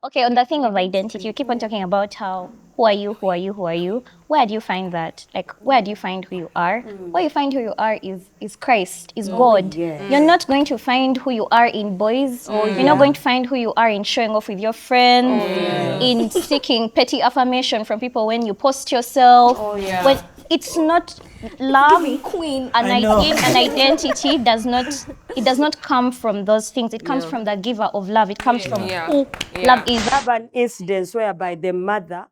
Okay, on the thing of identity, you keep on talking about how who are you, who are you, who are you? Where do you find that? Like, where do you find who you are? Where you find who you are is Christ, is God. yes. You're not going to find who you are in boys. You're not going to find who you are in showing off with your friends, in seeking petty affirmation from people when you post yourself. When it's not love, Queen. an identity does not come from those things. It comes from the giver of love. It comes from who love is. I have an incident whereby the mother,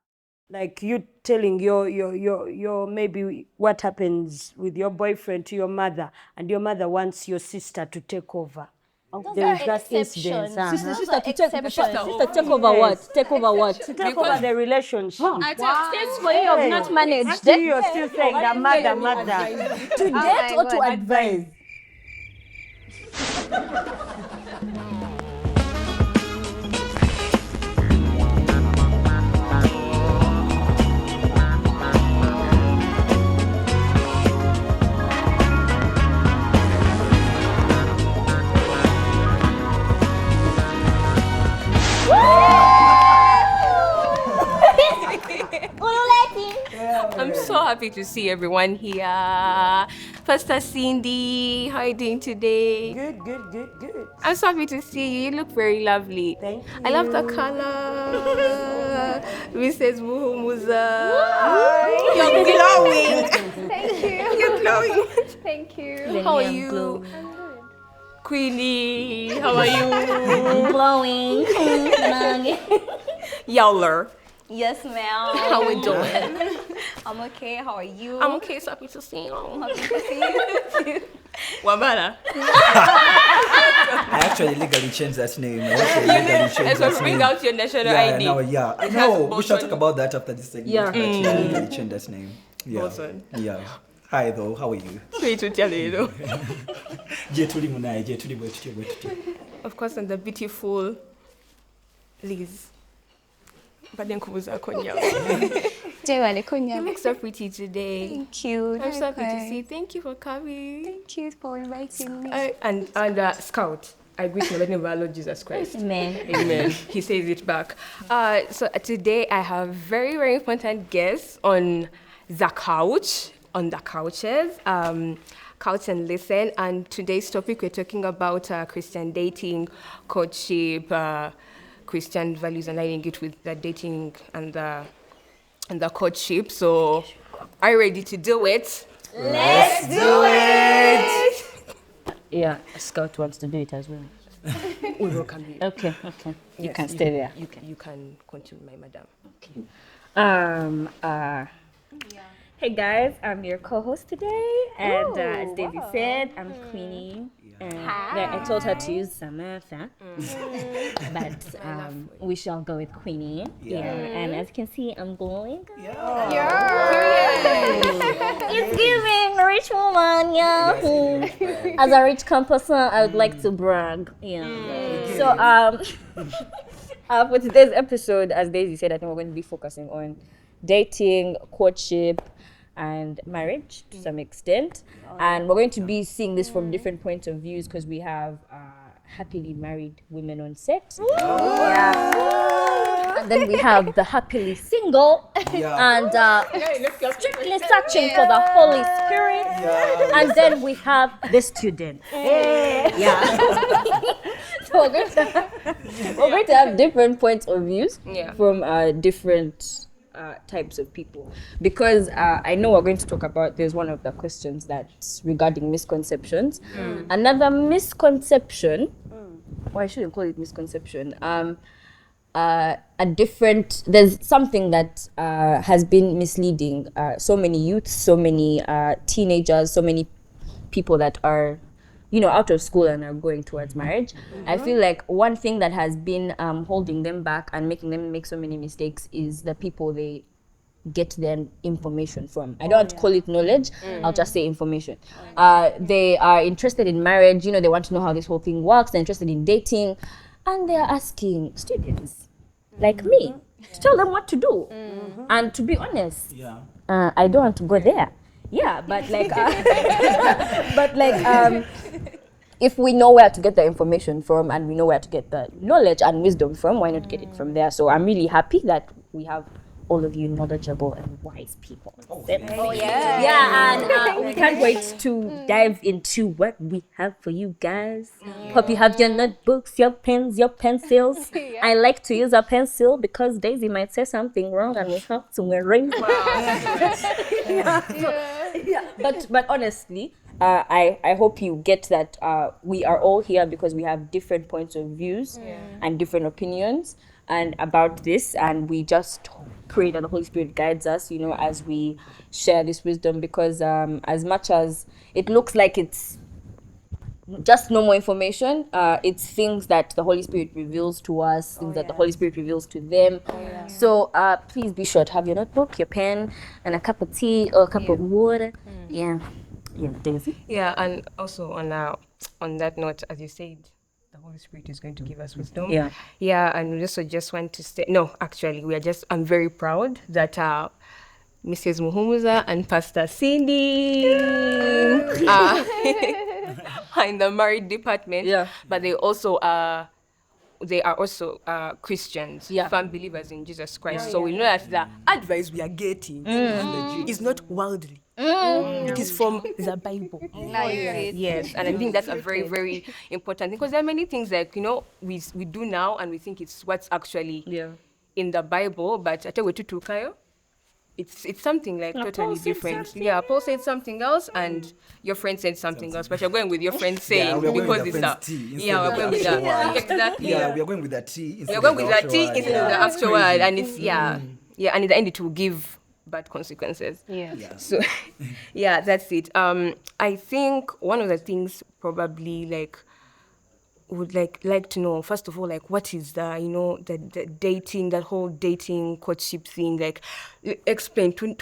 like you telling your maybe what happens with your boyfriend to your mother, and your mother wants your sister to take over. There is that incident. Sister take over what? Take over what? To take over the relationship. Since for you have not managed Still, you're still saying that mother. To date or to advise? I'm so happy to see everyone here. Pastor Cindy, how are you doing today? Good. I'm so happy to see you. You look very lovely. Thank you. I love the color. Mrs. Muhumuza. You're glowing. Thank you. You're glowing. Thank you. How are you? Queenie, how are you? glowing. Yowler. Yes, ma'am. How we doing? I'm okay. How are you? I'm okay, so happy to see you. happy to see you. Wambala. I actually legally changed that name. And so bring out your national ID. No, we shall talk about that after this segment. Yeah. But I legally changed that name. Yeah. Awesome. Yeah. Hi though, how are you? Sweet to tell you. Of course, and the beautiful Liz. But then Kubuza Konya. You look so pretty today. Thank you. I'm so happy to see. Thank you for coming. Thank you for inviting me. And Scout, I greet you in the name of our Lord Jesus Christ. Amen. Amen. He says it back. So today I have very, very important guests on the couch, on the couches. Couch and listen. And today's topic, we're talking about Christian dating, courtship, Christian values, aligning it with the dating and the courtship. So, are you ready to do it? Let's do it. Yeah, Scout wants to do it as well. We welcome you. Okay. You can stay there. You can continue, my madam. Okay. Hey guys, I'm your co-host today, and as Daisy said, I'm Queenie. And I told her to use Samantha, but we shall go with Queenie. Yeah. And as you can see, I'm glowing. It's giving rich woman, yeah. As a rich person, I would like to brag. Yeah. So for today's episode, as Daisy said, I think we're going to be focusing on dating, courtship, and marriage to some extent. And we're going to be seeing this from different points of views because we have happily married women on set. Yeah. And then we have the happily single and strictly searching for the Holy Spirit. And then we have the student. Yeah. So we're going to have different points of views from different types of people, because I know we're going to talk about, there's one of the questions that's regarding misconceptions. Another misconception, or I shouldn't call it misconception, there's something that has been misleading so many youths, so many teenagers, so many people that are out of school and are going towards marriage. I feel like one thing that has been holding them back and making them make so many mistakes is the people they get their information from. I don't want to call it knowledge, I'll just say information. They are interested in marriage, they want to know how this whole thing works, they're interested in dating, and they're asking students like me to tell them what to do. And to be honest, I don't want to go there. Yeah, but if we know where to get the information from and we know where to get the knowledge and wisdom from, why not get it from there? So I'm really happy that we have all of you knowledgeable and wise people. Yeah, and we can't wait to dive into what we have for you guys. Hope you have your notebooks, your pens, your pencils. I like to use a pencil because Daisy might say something wrong and we have to erase. But honestly, I hope you get that we are all here because we have different points of views and different opinions and about this, and we just pray that the Holy Spirit guides us, you know, as we share this wisdom, because as much as it looks like it's just no more information, it's things that the Holy Spirit reveals to us, things that the Holy Spirit reveals to them. So please be sure to have your notebook, your pen, and a cup of tea or a cup of water. Yeah, Daisy. Yeah, and also on that note, as you said, the Holy Spirit is going to give us wisdom. Yeah, and we also just want to say, no, actually, I'm very proud that Mrs. Muhumuza and Pastor Cindy are in the married department, but they are also Christians, firm believers in Jesus Christ. So we know that the advice we are getting is not worldly. It is from the Bible. Yes, and I think that's a very, very important thing, because there are many things like, you know, we do now and we think it's what's actually in the Bible, but I tell you what, it's something like totally different. Yeah, Paul said something else and your friend said something else, but you're going with your friend saying because it's that. Yeah, we're going with that. Exactly. Yeah, we are going with that T. You're going with that T instead of the actual word, and it's and in the end it will give bad consequences. So that's it. I think one of the things probably would like to know, first of all, like, what is the dating, that whole dating courtship thing, like, explain to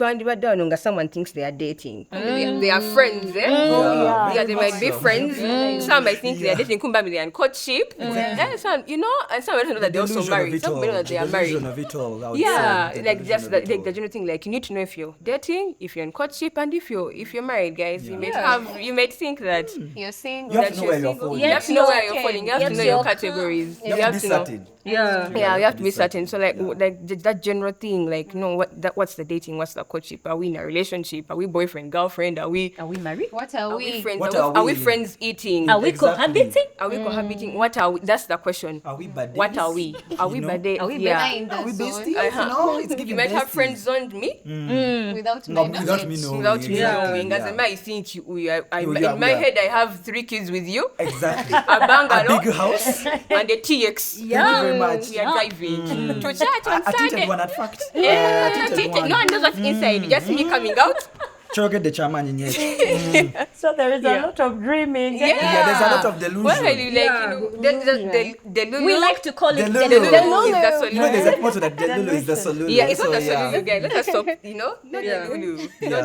someone thinks they are dating. They are friends, they might be friends. Some might think they are dating, kumba they are in courtship. And some might know that they're also married. Some might know that they are married. Like just the general thing, like, you need to know if you're dating, if you're in courtship, and if you're married, guys. You might think that you're single. You have to know where you're falling. You have to know where you're falling. You have to know your categories. You have to be certain. You have to be certain. So like that general thing, like, you know, what's the dating? What's the courtship? Are we in a relationship? Are we boyfriend, girlfriend? Are we married? What are we? Friends? What are we friends eating? Are we cohabiting? Are we cohabiting? What are we? That's the question. Are we bad? What are we? Are we bad? Are we in Are we the besties? zone? No, it's giving You might have besties. friend zoned me Without No, me without me knowing. without me knowing. Yeah. As a man, I think In my head I have 3 kids with you, Exactly. a bungalow, A big house. and a TX. Thank you very much. We are driving to church on I tinted Sunday. one at fact. No one knows what's inside. Just me coming out. Choke the chairman in yet. So there is a lot of dreaming. Yeah, there's a lot of delusion. Well, the We like to call it Delulu. Delulu is the solution. You know, there's a motto that Delulu is the solution. Yeah, it's not so, the solution, guys. Let us stop. Not Delulu. Not Yeah.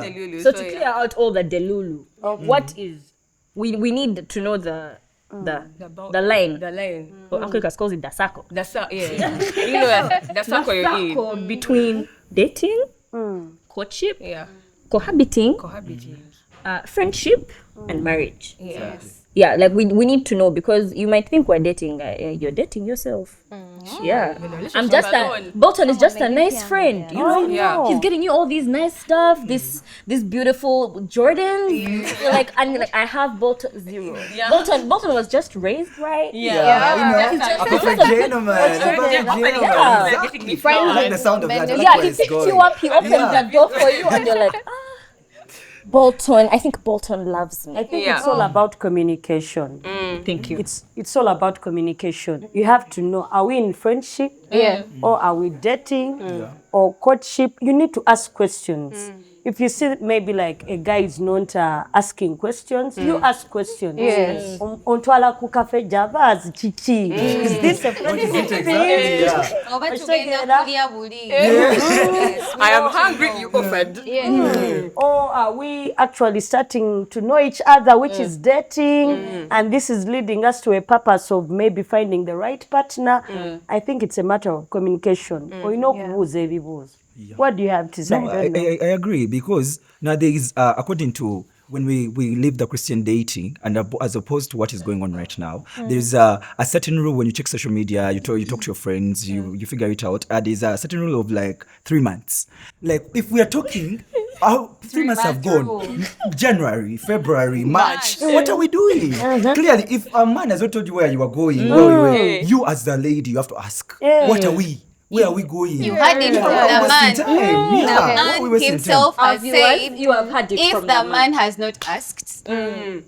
Delulu. So to clear out all the delulu, what is we need to know the line. The line. Uncle Lucas calls it the circle. The circle, you know that the circle you're in. Circle between dating, courtship, cohabiting, friendship, and marriage. Yes. Yeah, like we need to know, because you might think we're dating. You're dating yourself. Yeah, I'm just Bolton is just a nice friend. You know, he's getting you all these nice stuff. This beautiful Jordans. Like, and like, I have Bolton 0. Bolton was just raised right. you know, a perfect gentleman. Exactly. I like the sound of that. I like where He it's picked going. you up. He opened the door for you, and you're like, Bolton. I think Bolton loves me. I think it's all about communication. Thank you. It's all about communication. You have to know, are we in friendship? Or are we dating? Or courtship? You need to ask questions. If you see maybe like a guy is not asking questions, you ask questions. Yes. Ontwala ku cafe Java's chichi. Is this a friendship? Exactly. Yeah. Oba tugenda kulya buli. I am hungry, you offered. Or are we actually starting to know each other, which is dating, and this is leading us to a purpose of maybe finding the right partner? I think it's a matter of communication. What do you have to say? No, I agree, because now there is, according to when we leave the Christian dating and as opposed to what is going on right now, there's a certain rule when you check social media, you talk to your friends, you figure it out. There's a certain rule of like 3 months. Like if we are talking, 3 months have gone. January, February, March. What are we doing? Clearly, if a man has not told you where you are going, you as the lady, you have to ask, what are we? Where are we going? You heard it from the man. The man himself has said, You have had it if from the man has not asked,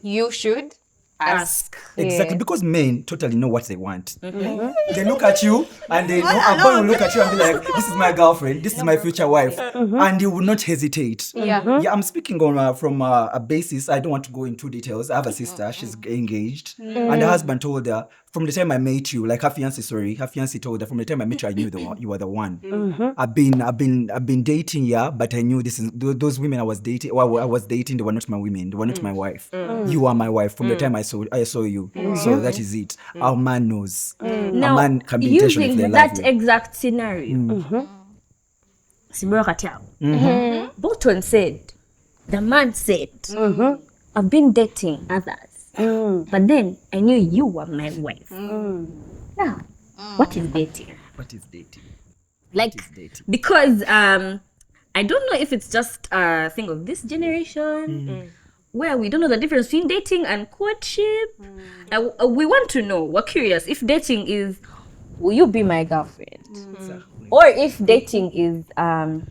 you should ask. Exactly, because men totally know what they want. They look at you and they know, a boy will look at you and be like, this is my girlfriend, this is my future wife. And he will not hesitate. Yeah, I'm speaking on from a basis. I don't want to go into details. I have a sister, she's engaged. And her husband told her, from the time I met you, like her fiancé told her, from the time I met you, I knew you were the one. I've been dating, yeah, but I knew this is those women I was dating, they were not my women, they were not my wife. You are my wife from the time I saw you. So that is it. Our man knows. Now, a man can be intentional if using they that love you. exact scenario, Bolton said, the man said, I've been dating others, but then I knew you were my wife. Now, what is dating? What is dating? Like, What is dating? because I don't know if it's just a thing of this generation where we don't know the difference between dating and courtship. We want to know, we're curious if dating is, will you be my girlfriend? Exactly. Or if dating is, hi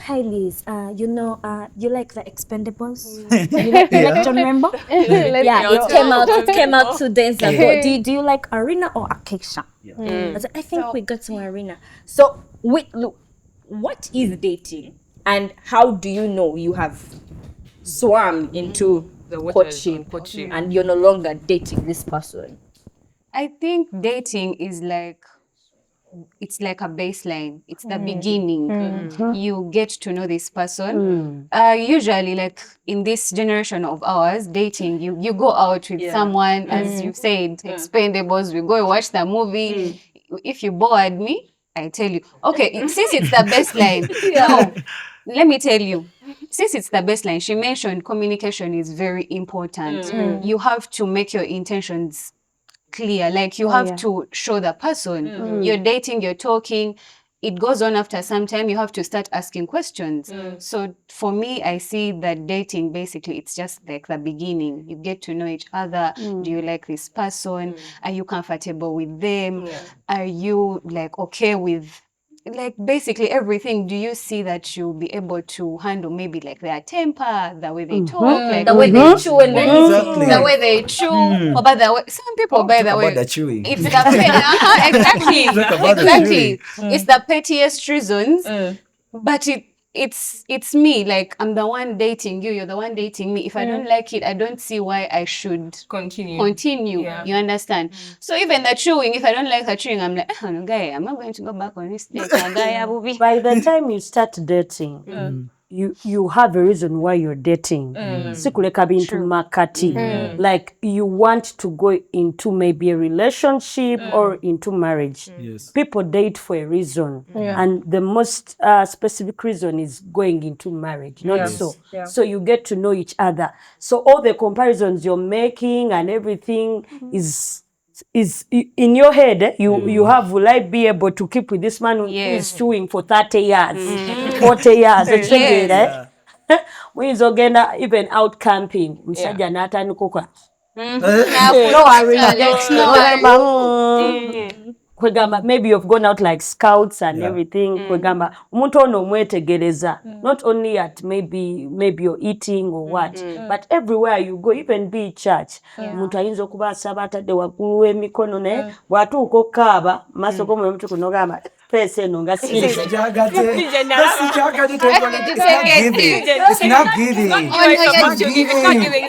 Liz, you like the Expendables? you like John Rambo? Yeah, it came out 2 days ago. Do you like Arena or Acacia? I think we got some Arena. So look, what is dating and how do you know you have swam into The waters on courtship and you're no longer dating this person? I think dating is it's like a baseline. It's the beginning. You get to know this person. Usually, like in this generation of ours, dating, you go out with someone, as you said, Expendables, we go watch the movie. If you bored me, I tell you, okay, since it's the baseline, no, let me tell you, since it's the baseline, she mentioned communication is very important. You have to make your intentions clear, like you have to show the person you're dating, you're talking. It goes on after some time, you have to start asking questions. So for me, I see that dating, basically, it's just like the beginning. You get to know each other. Do you like this person? Are you comfortable with them? Are you like okay with like basically everything? Do you see that you'll be able to handle maybe like their temper, the way they talk, like The way they chew and then Exactly. the way they chew, or by the way, some people by the Talk way, about the chewing. it's the exactly, Talk about the exactly. It's the pettiest reasons, but it's me. Like I'm the one dating you, you're the one dating me. If I don't like it, I don't see why I should continue. Yeah. You understand? So even the chewing, if I don't like the chewing, I'm like, oh, no, guy, I'm not going to go back on this date. Guy, I will be. By the time you start dating, you have a reason why you're dating. Sikuleka bintu makati. Like you want to go into maybe a relationship or into marriage. Yes. People date for a reason. And the most specific reason is going into marriage, not so. So you get to know each other. So all the comparisons you're making and everything is in your head. You have, will I be able to keep with this man who is chewing for 30 years, 40 years? When you get even out camping, musajja n'atandika okola kwegamba, maybe you've gone out like scouts and everything. Kwegamba omuntu ono omwetegereza, not only at maybe you're eating or what, but everywhere you go, even be church. Omuntu ayinza okuba asaba atadde waggulu w'emikono naye bw'atuuka okkaaba maaso g'omwoyo omuntu kuno ogamba face eno nga It's not giving.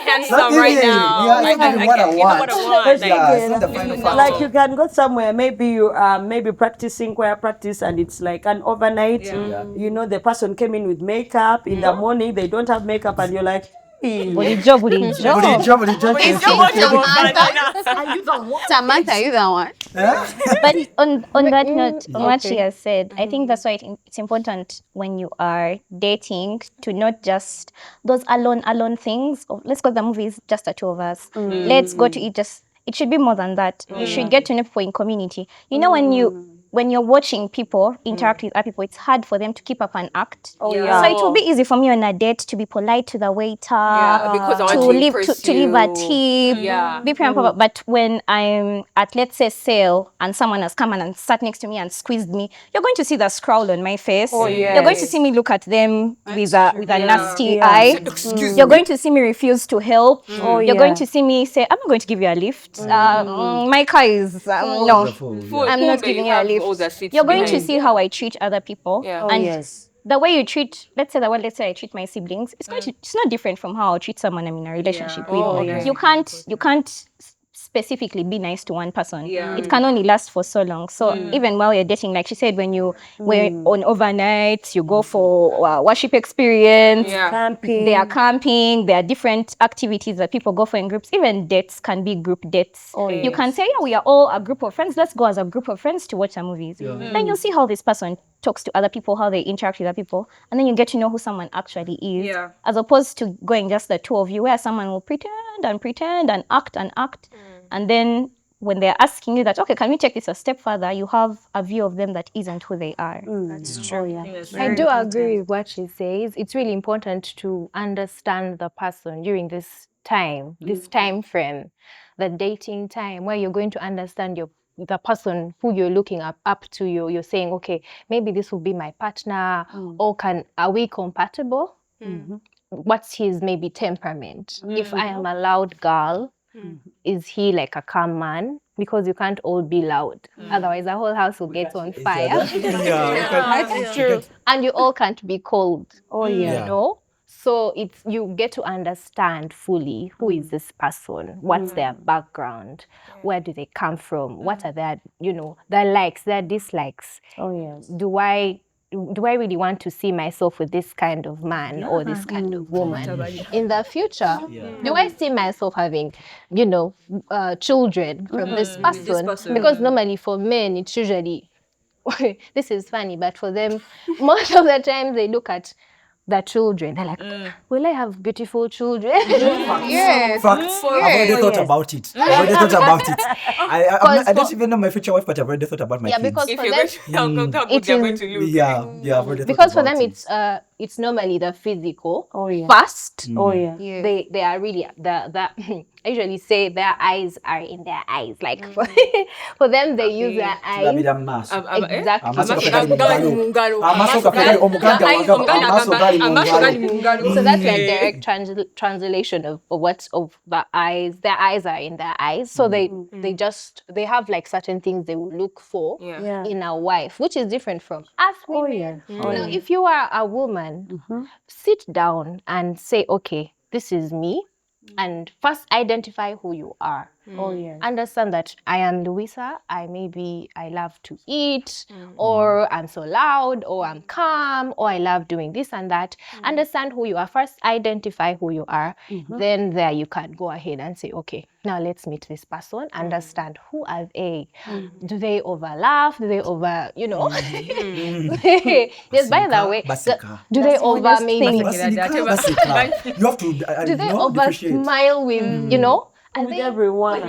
Handsome right now. Yeah, it's not giving what I want. Like, It's not the final factor. Like you can go somewhere, maybe you are maybe practicing choir practice and it's like an overnight. You know, the person came in with makeup in the morning, they don't have makeup and you're like, Bulijo. Samantha, are you the one? But on that note, on what she has said, I think that's why it's important when you are dating to not just those alone things. Let's go to the movies, just the two of us. Let's go to eat. It should be more than that. You should get to know people in community. You know, when you're watching people interact with other people, it's hard for them to keep up an act. So it will be easy for me on a date to be polite to the waiter, because I to want leave impress to leave a you. tip, be prim and proper. But when I'm at, let's say, sale, and someone has come and sat next to me and squeezed me, you're going to see the scowl on my face. You're going to see me look at them with a nasty eye. You're going to see me refuse to help. You're going to see me say, I'm not going to give you a lift. My car is no. I'm not giving you a lift. You're going to see how I treat other people. And the way you treat, let's say I treat my siblings, it's not different from how I treat someone I'm in a relationship with. You can't specifically be nice to one person. It can only last for so long. So even while you're dating, like she said, when we're on overnights, you go for worship experience. There are camping. There are different activities that people go for in groups. Even dates can be group dates. You can say, we are all a group of friends. Let's go as a group of friends to watch some movies. Then you'll see how this person talks to other people, how they interact with other people, and then you get to know who someone actually is, as opposed to going just the two of you, where someone will pretend and act, and then when they're asking you that, okay, can we take this a step further, you have a view of them that isn't who they are. That's true. I do agree with what she says. It's really important to understand the person during this time frame, the dating time, where you're going to understand the person who you're looking up to. You're saying, okay, maybe this will be my partner, or are we compatible? What's his maybe temperament? If I am a loud girl, is he like a calm man? Because you can't all be loud. Otherwise, the whole house will get on fire. That's true. And you all can't be cold. You know? So you get to understand fully who is this person, what's their background, where do they come from, what are their, their likes, their dislikes. Do I really want to see myself with this kind of man or this kind of woman in the future? Do I see myself having, children from this person? Because normally for men, it's usually, this is funny, but for them, most of the time they look at the children. They're like, will I have beautiful children? Facts. I've already thought about it. I don't even know my future wife, but I've already thought about my kids. Because If for you're them, going to help, they're going to lose. I've already thought because for about them it. it's normally the physical first. They are really I usually say their eyes are in their eyes. Like for them, they use their eyes. So that's like direct translation of the eyes. Their eyes are in their eyes. So they have like certain things they will look for in a wife, which is different from us women. Now, if you are a woman, sit down and say, okay, this is me. And first identify who you are. Understand that I am Louisa. I love to eat, or I'm so loud, or I'm calm, or I love doing this and that. Understand who you are. First identify who you are. Then there you can go ahead and say, okay, now let's meet this person. Understand who are they. Do they overlaugh? Do they over, yes, by the way, do they over maybe? You have to do they over smile with, with everyone?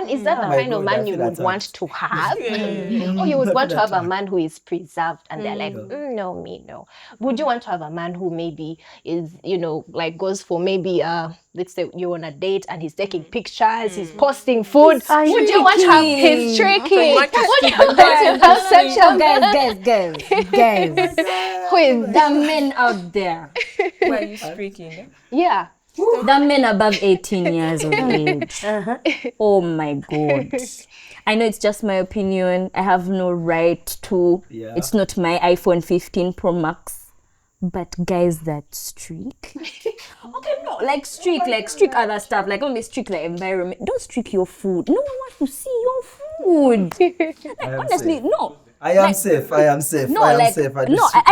Is that the kind of man you would want to have? Or you would want to have a man who is preserved and they're like, no. Would you want to have a man who maybe is, like goes for maybe, let's say you're on a date and he's taking pictures, he's posting food. Would you want to have his tricking? Would you want to have such a guys, who is the men out there? Why are you streaking? Yeah. The men above 18 years of age. Oh my God. I know it's just my opinion. I have no right to. It's not my iPhone 15 Pro Max. But guys that streak. Okay, no, like streak other stuff. Like only streak the environment. Don't streak your food. No one wants to see your food. Honestly, safe. no. I am safe. No, I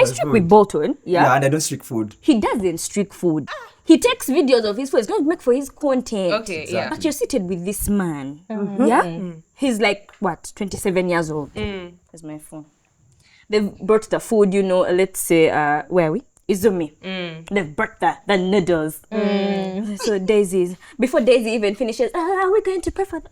streak with Bolton. Yeah, and I don't streak food. He doesn't streak food. He takes videos of his phone. He's going to make for his content. Okay, yeah. But you're seated with this man. Yeah? He's like, what, 27 years old. That's my phone. They've brought the food, let's say, where are we? Izumi. They've brought the noodles. So Daisy's, before Daisy even finishes, we're going to pray for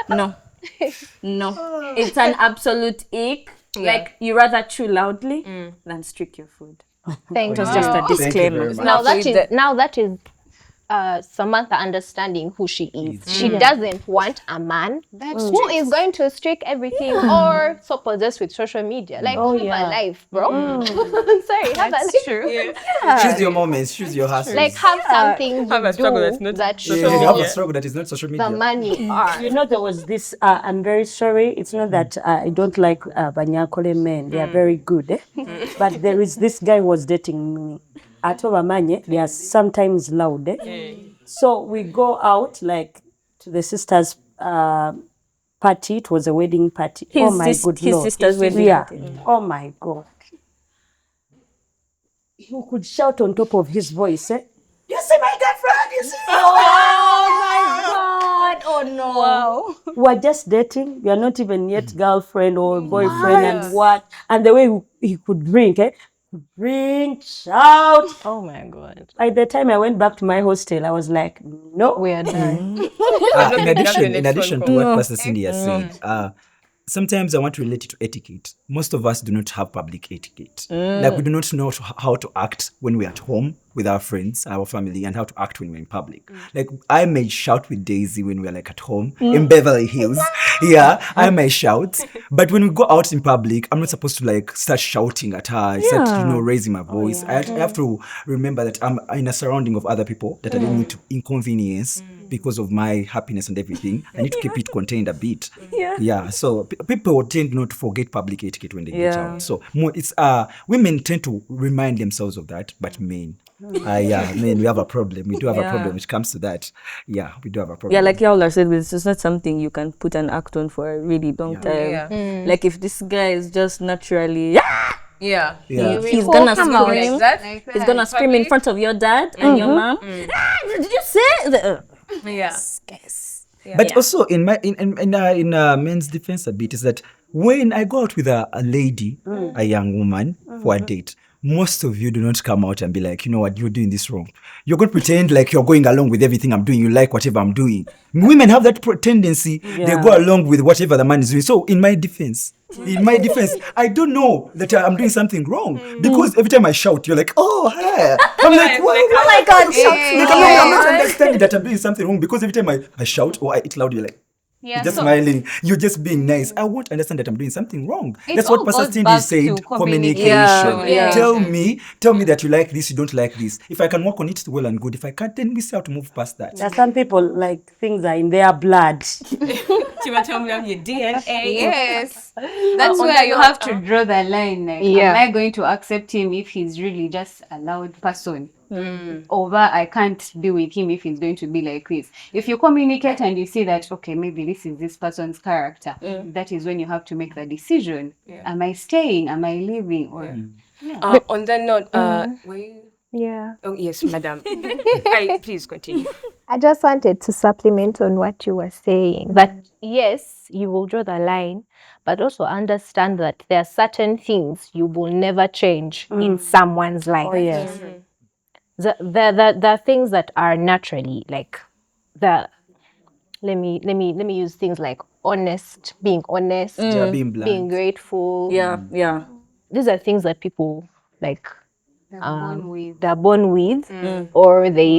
No. It's an absolute ick. Yeah. Like, you rather chew loudly than streak your food. Thank It was you. just a disclaimer. Now that is Samantha understanding who she is. She doesn't want a man who is going to streak everything or so possessed with social media. Like, have a life, bro. Sorry, have a life. True. Choose your moments, choose your hustles. Like, have something Have a struggle that's not that you shows have a struggle that is not social media. the money are. There was this, I'm very sorry, it's not that I don't like Banyakole men, they are very good, but there is this guy who was dating me. At Obamanye, they are sometimes loud. So we go out like to the sister's party. It was a wedding party. His Lord. sister's wedding party. Oh my God. He could shout on top of his voice, You see my girlfriend, you see? Oh my God! Oh no! Wow. We're just dating. We are not even yet girlfriend or boyfriend and what. And the way he could drink, shout. Oh my God. By the time I went back to my hostel, I was like, no. We are done. In addition to what Pastor Cindy has said, sometimes I want to relate it to etiquette. Most of us do not have public etiquette. Like, we do not know how to act when we're at home with our friends, our family, and how to act when we're in public. Like, I may shout with Daisy when we're like at home in Beverly Hills. Yeah, I may shout. But when we go out in public, I'm not supposed to like start shouting at her, start, raising my voice. I have to remember that I'm in a surrounding of other people that I don't need to inconvenience because of my happiness and everything. I need to keep it contained a bit. Yeah. So people tend not to forget public etiquette when they get out. So it's women tend to remind themselves of that, but men. Men, we have a problem. We do have a problem which comes to that. Yeah, we do have a problem. Yeah, like y'all said, it's not something you can put an act on for a really long time. Like, if this guy is just naturally, he's gonna scream. Like that. He's gonna scream in front of your dad and your mom. Did you say? But also in men's defense a bit is that when I go out with a lady, a young woman for a date, most of you do not come out and be like, you know what, you're doing this wrong. You're going to pretend like you're going along with everything I'm doing. You like whatever I'm doing. Women have that tendency. They go along with whatever the man is doing. So in my defense, I don't know that I'm doing something wrong because every time I shout, you're like, oh, hey. I'm like, oh my God, shout. I'm not understanding that I'm doing something wrong because every time I shout or I eat loud, you're like, you're just smiling. You're just being nice. I won't understand that I'm doing something wrong. That's what Pastor Cindy said. Communication. Tell me that you like this, you don't like this. If I can work on it, well and good. If I can't, then we see how to move past that. There are some people like things are in their blood. She will tell me I'm your DNA. Yes. That's where you have to draw the line. Like, am I going to accept him if he's really just a loud person? Over, I can't be with him if he's going to be like this. If you communicate and you see that, okay, maybe this is this person's character, that is when you have to make the decision. Am I staying? Am I leaving? Or on that note, were you? Yeah. Oh yes, madam. Please continue. I just wanted to supplement on what you were saying. That yes, you will draw the line, but also understand that there are certain things you will never change in someone's life. Oh yes. The things that are naturally like let me use things like being honest, being blunt, being grateful. These are things that people like they're born with or they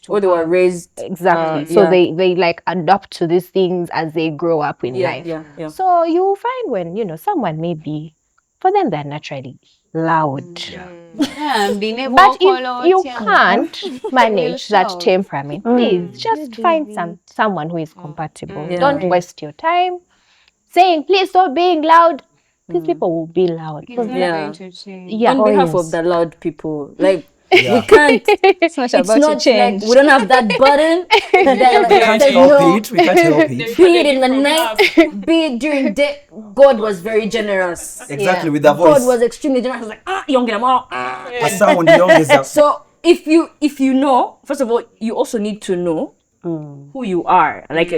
were raised exactly. So they like adapt to these things as they grow up in life. So you will find when someone maybe for them they're naturally loud. But if you can't manage that temperament, please just find someone who is compatible. Don't waste your time saying, please stop being loud. These people will be loud. On behalf of the loud people, like, we can't. It's not about to change. Like, we don't have that button. We can't help it. We can't help it. Be it in the night, be it during day. God was very generous. Exactly, with the voice. God was extremely generous. Like, young. The sound, young is up. So if you know, first of all, you also need to know who you are. Like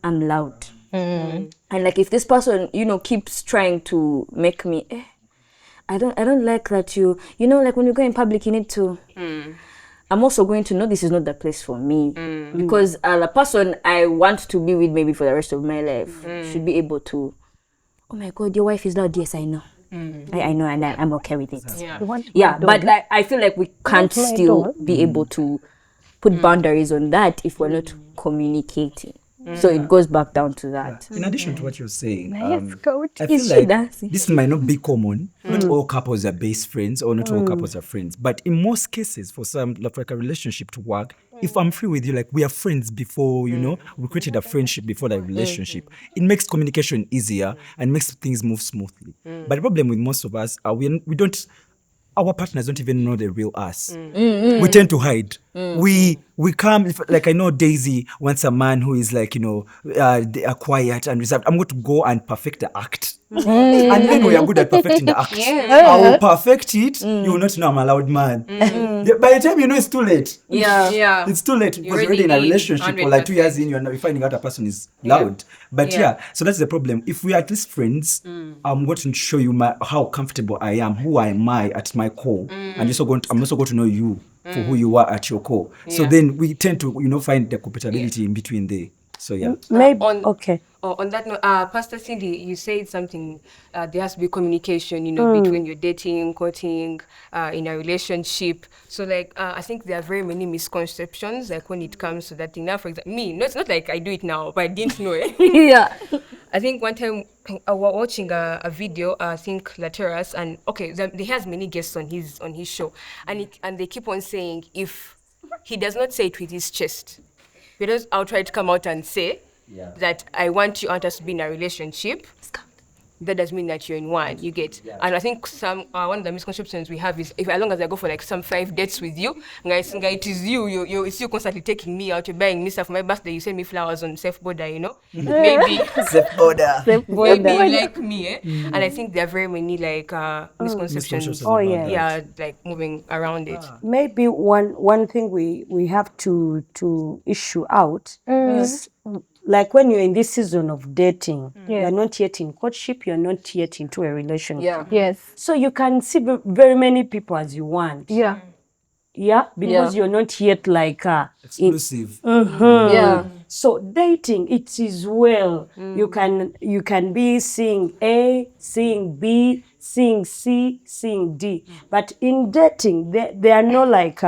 I'm loud. And like if this person, keeps trying to make me I don't like that like when you go in public you need to I'm also going to know this is not the place for me because the person I want to be with maybe for the rest of my life should be able to, oh my God, your wife is loud. Yes, I know. I know, and I'm okay with it. But like I feel like we can't still be able to put boundaries on that if we're not communicating. So it goes back down to that. In addition to what you're saying, Coach. I feel like this might not be common. Not all couples are best friends, or not all couples are friends. But in most cases, for some, like a relationship to work, if I'm free with you, like we are friends before, we created a friendship before the relationship. It makes communication easier and makes things move smoothly. But the problem with most of us, we don't. Our partners don't even know the real us. We tend to hide. We come, like I know Daisy wants a man who is like, they are quiet and reserved. I'm going to go and perfect the act. And then we are good at perfecting the act. I will perfect it. You will not know I'm a loud man. By the time you know, it's too late. It's too late because you're already in a relationship 100%. Or like 2 years in, you're finding out a person is loud. But so that's the problem. If we are at least friends, I'm going to show you how comfortable I am, who am I at my core. And I'm also going to know you for who you are at your core. So then we tend to, find the compatibility in between there. So maybe okay. On that note, Pastor Cindy, you said something. There has to be communication, between your dating, courting, in a relationship. So, like, I think there are very many misconceptions, like when it comes to that thing. Now, for example, me, it's not like I do it now, but I didn't know it. I think one time I was watching a video. I think Lateras, and he has many guests on his show, and they keep on saying if he does not say it with his chest, because I'll try to come out and say that I want us to be in a relationship. That doesn't mean that you're in one. You get, and I think one of the misconceptions we have is if as long as I go for like some 5 dates with you, guys, it is it's you constantly taking me out. You're buying me stuff for my birthday. You send me flowers on safe border. Maybe safe border. Maybe you like me, And I think there are very many like misconceptions. Like moving around it. Maybe one thing we have to issue out is, like when you're in this season of dating, you're not yet in courtship, you're not yet into a relationship. Yes. So you can see very many people as you want. Because you're not yet like exclusive. So dating, it is well. You can be seeing A, seeing B, seeing C, seeing D. But in dating, there are no like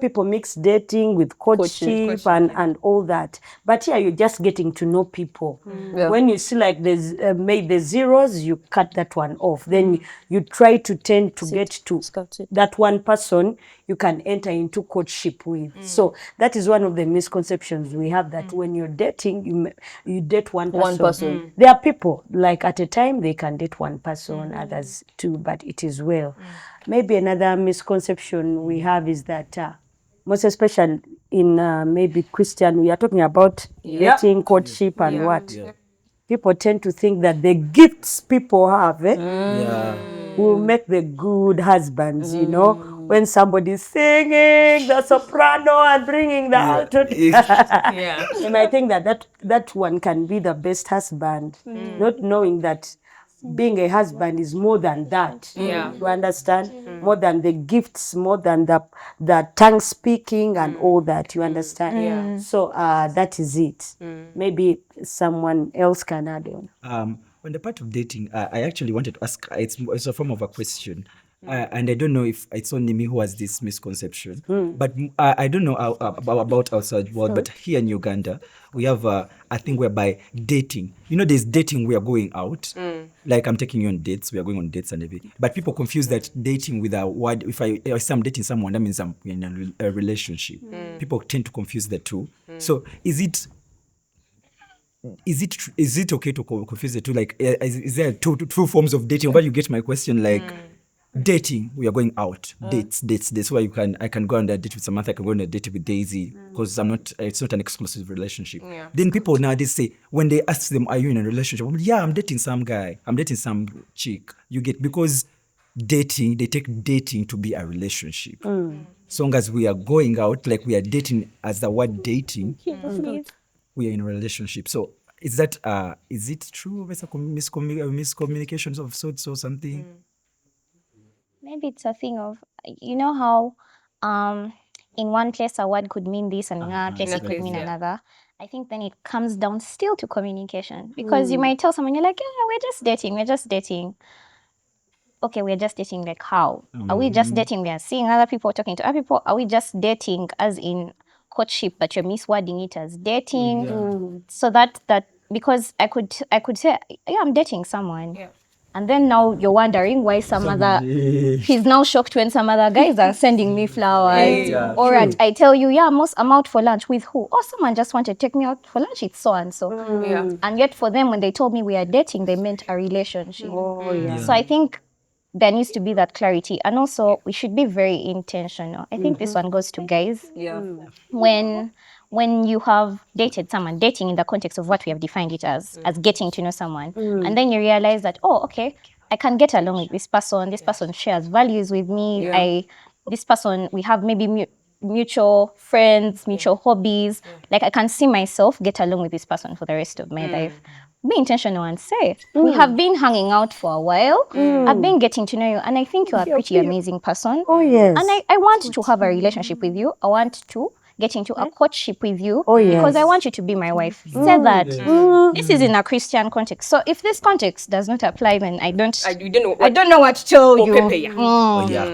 people mix dating with courtship. And all that. But you're just getting to know people. When you see like there's made the zeros, you cut that one off. Then you try to tend to get to that one person you can enter into courtship with. So that is one of the misconceptions we have, that when you're dating, you date one person. There are people, like at a time, they can date one person, others two, but it is well. Maybe another misconception we have is that most especially in maybe Christian, we are talking about dating, courtship, and what? People tend to think that the gifts people have will make the good husbands, when somebody's singing the soprano and bringing the alto. And I think that one can be the best husband, not knowing that being a husband is more than that. You understand? More than the gifts, more than the tongue speaking and all that. You understand? So that is it. Maybe someone else can add on. On the part of dating, I actually wanted to ask, it's a form of a question. And I don't know if it's only me who has this misconception, but I don't know about outside world, but here in Uganda, we have a thing whereby dating, there's dating, we are going out, like I'm taking you on dates, we are going on dates and everything, but people confuse that dating with a word. If I'm dating someone, that means I'm in a relationship. People tend to confuse the two. So is it okay to confuse the two? Like, is there two forms of dating? But you get my question, like, dating, we are going out, dates. Where I can go on a date with Samantha, I can go on a date with Daisy, because it's not an exclusive relationship. Then people nowadays say, when they ask them, are you in a relationship? I'm dating some guy, I'm dating some chick. You get, because dating, they take dating to be a relationship. As long as we are going out, like we are dating as the word dating, we are in a relationship. So is it true? There's a miscommunications of sorts or something? Maybe it's a thing of, how in one place a word could mean this and in another place it could mean another. I think then it comes down still to communication, because you might tell someone, you're like, yeah, we're just dating. Okay, we're just dating, like how? Are we just dating? We are seeing other people, talking to other people. Are we just dating as in courtship, but you're miswording it as dating? So that because I could say, yeah, I'm dating someone. Yeah. And then now you're wondering why he's now shocked when some other guys are sending me flowers. Or I tell you, yeah, I'm out for lunch with who? Oh, someone just wanted to take me out for lunch. It's so and so. And yet for them, when they told me we are dating, they meant a relationship. So I think there needs to be that clarity. And also, we should be very intentional. I think this one goes to guys. When you have dated someone, dating in the context of what we have defined it as getting to know someone, and then you realize that, oh, okay, I can get along with this person shares values with me, this person, we have maybe mutual friends, mutual hobbies, like I can see myself get along with this person for the rest of my life. Be intentional and say, we have been hanging out for a while, I've been getting to know you, and I think you're a pretty amazing person. And I want to have a relationship with you. I want to get into a courtship with you because I want you to be my wife. Say that. This is in a Christian context. So if this context does not apply, then I don't know what to tell you.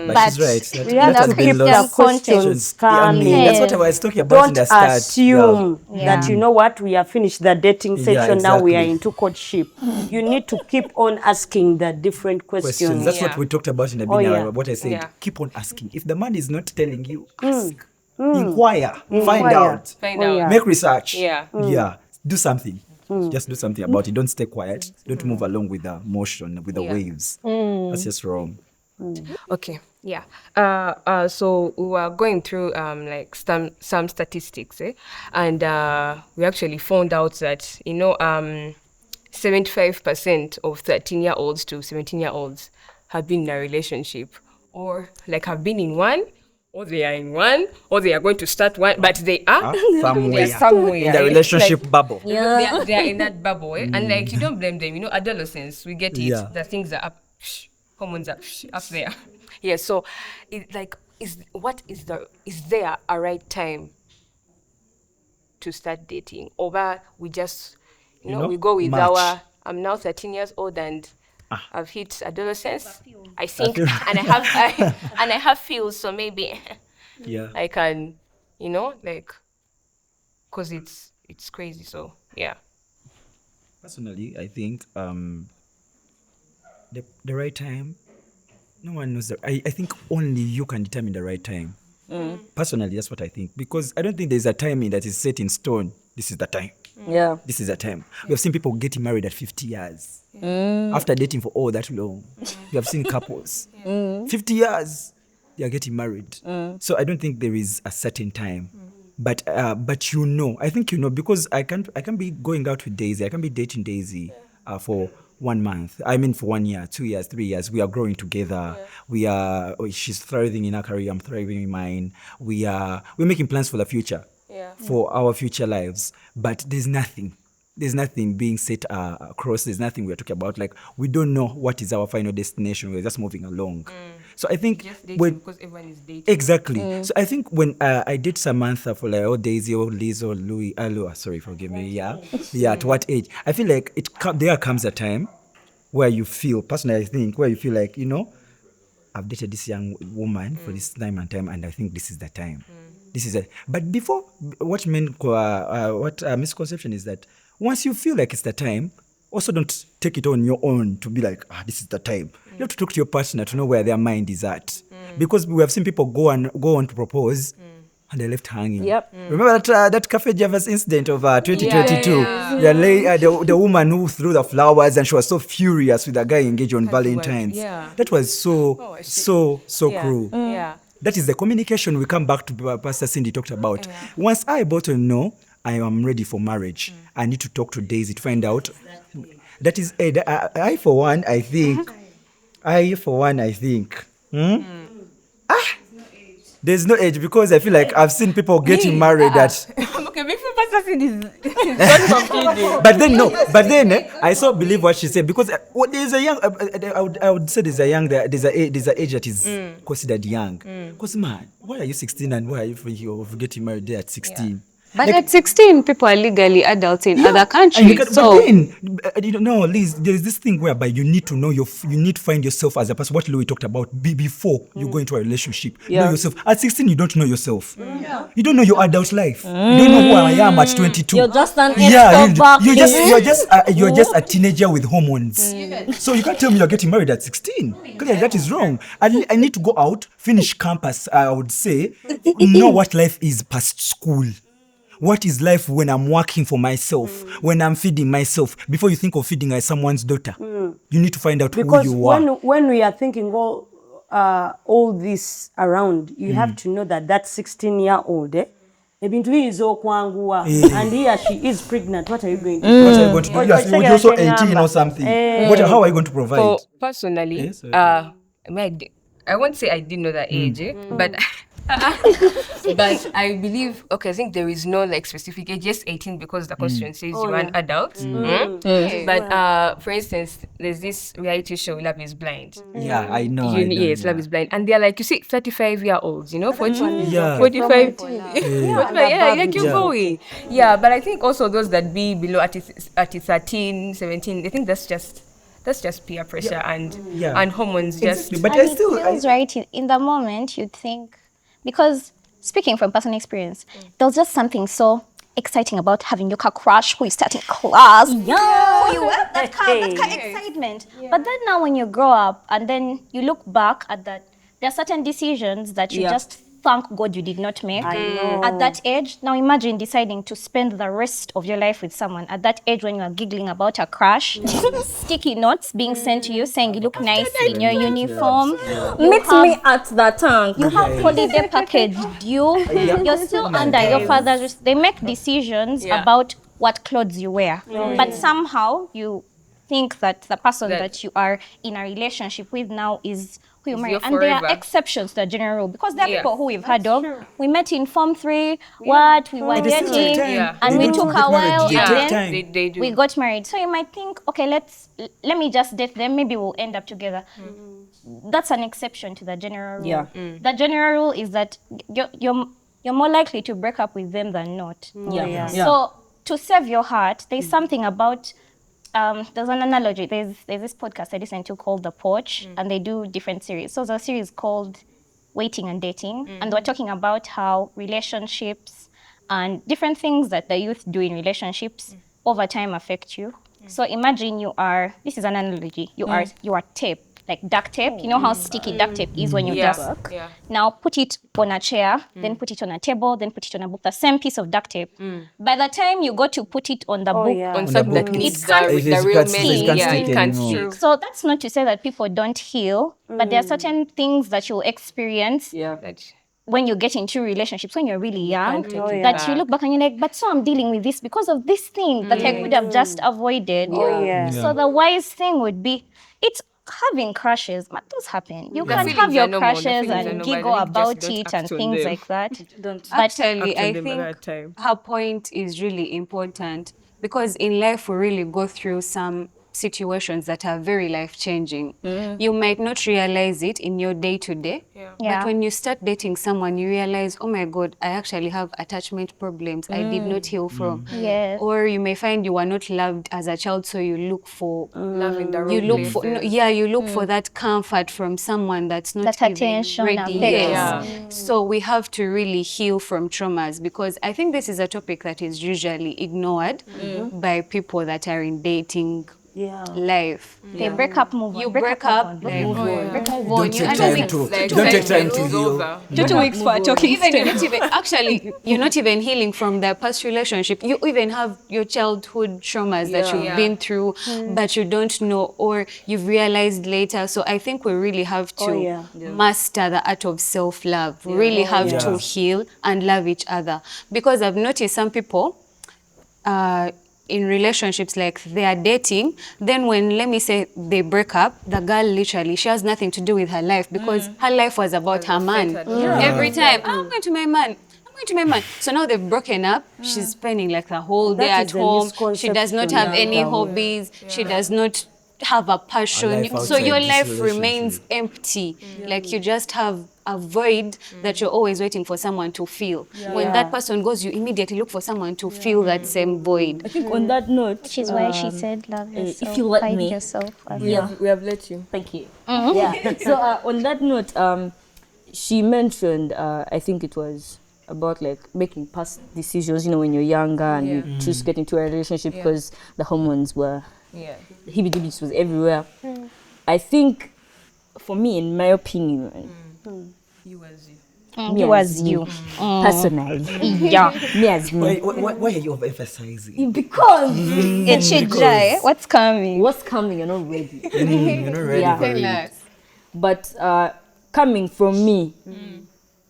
But she's right. We have to keep the questions coming. That's what I was talking about in the start. Don't assume that, you know what, we have finished the dating section, now we are into courtship. You need to keep on asking the different questions. That's what we talked about in the beginning, what I said. Keep on asking. If the man is not telling you, ask. Inquire. Find out. Make research. Do something. Just do something about it. Don't stay quiet. Don't move along with the motion, with the waves. That's just wrong. Okay. So we were going through like some statistics, and we actually found out that 75% of 13-year-olds to 17-year-olds have been in a relationship, or like have been in one, or they are in one, or they are going to start one, but they are somewhere in the relationship bubble. They are in that bubble, and like you don't blame them. Adolescents, we get it. The things are up, hormones are up there. So it's like, is there a right time to start dating, or we just we go with I'm now 13 years old and I've hit adolescence, I think, and I have feels, so maybe I can, because it's crazy. So personally, I think the right time, no one knows. I think only you can determine the right time. Personally, that's what I think, because I don't think there's a timing that is set in stone. This is the time. This is the time. We have seen people getting married at 50 years after dating for all that long. We have seen couples 50 years they are getting married. So I don't think there is a certain time. But I think because I can be going out with Daisy. I can be dating Daisy for 1 month. I mean, for 1 year, 2 years, 3 years. We are growing together. She's thriving in her career. I'm thriving in mine. We're making plans for the future. For our future lives, but there's nothing being set across. There's nothing we're talking about. Like, we don't know what is our final destination. We're just moving along. So I think because everyone is dating. Exactly. So I think when I did Samantha for like Daisy or Liz or Louis, sorry, forgive me. At what age? I feel like there comes a time where you feel, personally, I think, where you feel like, I've dated this young woman for this time, and I think this is the time. This is it. But before, what misconception is that once you feel like it's the time, also don't take it on your own to be like, this is the time. You have to talk to your partner to know where their mind is at. Because we have seen people go on to propose and they're left hanging. Remember that Cafe Javas incident of 2022? The woman who threw the flowers, and she was so furious with the guy engaged on Valentine's. That was so cruel. That is the communication we come back to Pastor Cindy talked about. Once I both know I am ready for marriage, I need to talk to Daisy to find out. That is, I for one, I think I, for one, I think. There's no age because I feel like I've seen people getting married at. Okay, maybe person is not completing. But then I so believe what she said because there's a young. I would say there's an age that is considered young. Because man, why are you 16 and why are you getting married there at 16? Yeah. But like, at 16, people are legally adults in other countries. But then, Liz, there's this thing whereby you need to know you need to find yourself as a person. What Louis talked about before you go into a relationship. Know yourself. At 16, you don't know yourself. You don't know your adult life. You don't know who I am at 22. You're just an you're just a teenager with hormones. So you can't tell me you're getting married at 16. Clearly, that is wrong. I need to go out, finish campus. I would say, know what life is past school. What is life when I'm working for myself, when I'm feeding myself? Before you think of feeding someone's daughter, you need to find out because who you are. When we are thinking all this around, you have to know that 16-year-old, and he or she is pregnant. What are you going to do? What are you going to do? Yes, would you also 18 or something? How are you going to provide? So personally, I won't say I didn't know that age, but but I believe, I think there is no like specific age, just 18 because the constitution says you are an adult. But for instance, there's this reality show, Love is Blind. Yeah, I know. Yes, Love is Blind. And they're like, you see, 35-year-olds, 40, 45. 45, like you're going. Yeah, but I think also those that be below at 13, 17, I think that's just peer pressure and hormones. Exactly. But I still feels right in the moment. You'd think, because speaking from personal experience, there was just something so exciting about having your car crash who you start in class. Yeah, who you were, that kind of excitement. But then now when you grow up and then you look back at that, there are certain decisions that you just thank God you did not make at that age. Now imagine deciding to spend the rest of your life with someone at that age when you are giggling about a crash, sticky notes being sent to you saying you look nice in your uniform. Meet me at the tank. You have holiday package due. You're still under your father's. They make decisions about what clothes you wear, but somehow you think that the person that you are in a relationship with now is who you marry. And there are exceptions to the general rule, because there are people who we've heard of. We met in Form 3, we were dating, and we took a while, and then we got married. So you might think, okay, let me just date them, maybe we'll end up together. That's an exception to the general rule. The general rule is that you're more likely to break up with them than not. So to save your heart, there's something about there's an analogy. There's this podcast I listen to called The Porch, and they do different series. So there's a series called Waiting and Dating, and we're talking about how relationships and different things that the youth do in relationships over time affect you. So imagine this is an analogy, you are tape, like duct tape. You know how sticky duct tape is when you duck? Now put it on a chair, then put it on a table, then put it on a book, the same piece of duct tape. By the time you go to put it on the book, on something that needs the real meaning, it can't stick. So that's not to say that people don't heal, but there are certain things that you'll experience when you get into relationships, when you're really young, that you look back and you're like, but so I'm dealing with this because of this thing that I could have just avoided. So the wise thing would be, it's having crushes, but those happen. You can have your crushes and giggle about it and things like that. Actually, I think her point is really important, because in life we really go through some situations that are very life-changing. You might not realize it in your day-to-day, but when you start dating someone, you realize, oh my God, I actually have attachment problems I did not heal from. Or you may find you were not loved as a child, so you look for love in the you look for that comfort from someone that's not that attention ready. So we have to really heal from traumas, because I think this is a topic that is usually ignored by people that are in dating life. They break up, move on. You break up, move on. Don't take time to heal. 2 weeks for talking. Actually, you're not even healing from the past relationship. You even have your childhood traumas that you've been through, but you don't know, or you've realized later. So I think we really have to master the art of self-love. We really have to heal and love each other, because I've noticed some people, in relationships, like they are dating, then when, let me say, they break up, the girl literally, she has nothing to do with her life because her life was about her man. Every time, "Oh, I'm going to my man. I'm going to my man." So now they've broken up. She's spending like the whole day at home. She does not have any hobbies. She does not have a passion. So your life remains empty. Like you just have a void that you're always waiting for someone to fill. When that person goes, you immediately look for someone to fill that same void. I think on that note, Which is why she said, love yourself, if you let find me, yourself. we have let you. Thank you. Yeah. So on that note, she mentioned, I think it was about like making past decisions, when you're younger and you choose to get into a relationship because the hormones were, the heebie-jeebies was everywhere. I think, for me, in my opinion, You as you. You as you. personally, Yeah. me as me, Why are you overemphasizing? because It should dry. What's coming? what's coming, you're not ready. You're not ready Yeah. for it. But coming from me,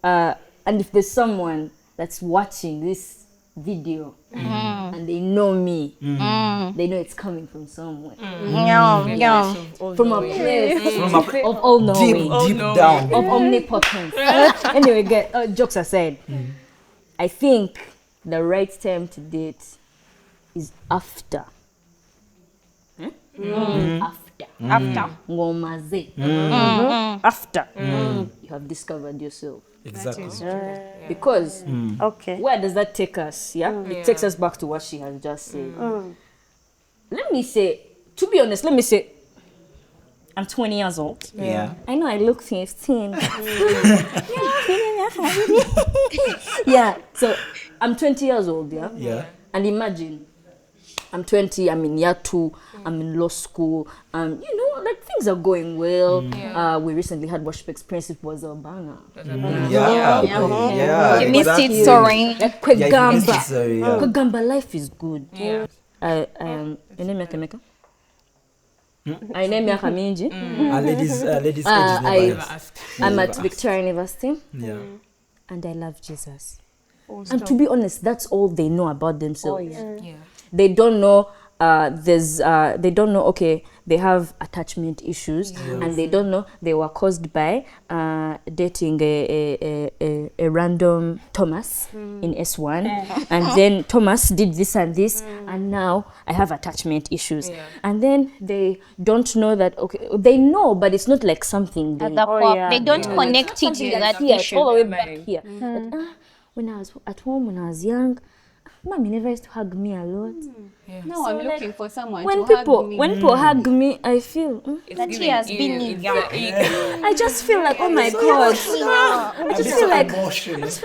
and if there's someone that's watching this video and they know me, they know it's coming from somewhere. Yeah. From a place From a of all knowing, deep down. of omnipotence. Anyway, jokes aside, I think the right time to date is after. After. Ngomaze. After you have discovered yourself. Exactly. Because Okay. where does that take us? Yeah? It takes us back to what she has just said. Let me say, to be honest, I'm 20 years old. Yeah. I know I look 15. Yeah, so I'm 20 years old, yeah? Yeah. And imagine, I'm 20, I'm in year 2, I'm in law school, like things are going well. We recently had worship experience, it was a banger. Yeah. You missed exactly. it, sorry. Like Yeah, if you missed it, Kwegamba. sorry, yeah. Kwegamba, life is good. Yeah. Your name Meka? I name Meka Minji. Ladies age is I- never asked. I'm at Victoria University Yeah. and I love Jesus. And to be honest, that's all they know about themselves. Yeah. They don't know they don't know, okay, they have attachment issues, and they don't know they were caused by dating a random Thomas in S1, and then Thomas did this and this, and now I have attachment issues. And then they don't know that, okay, they know, but it's not like something they, They don't connect it to that here, it's issue. all the way back here. But, when I was at home, when I was young, mommy never used to hug me a lot. Now I'm looking for someone When to people hug me. when people hug me, I feel That he has been in. I just feel like, oh my god. I just feel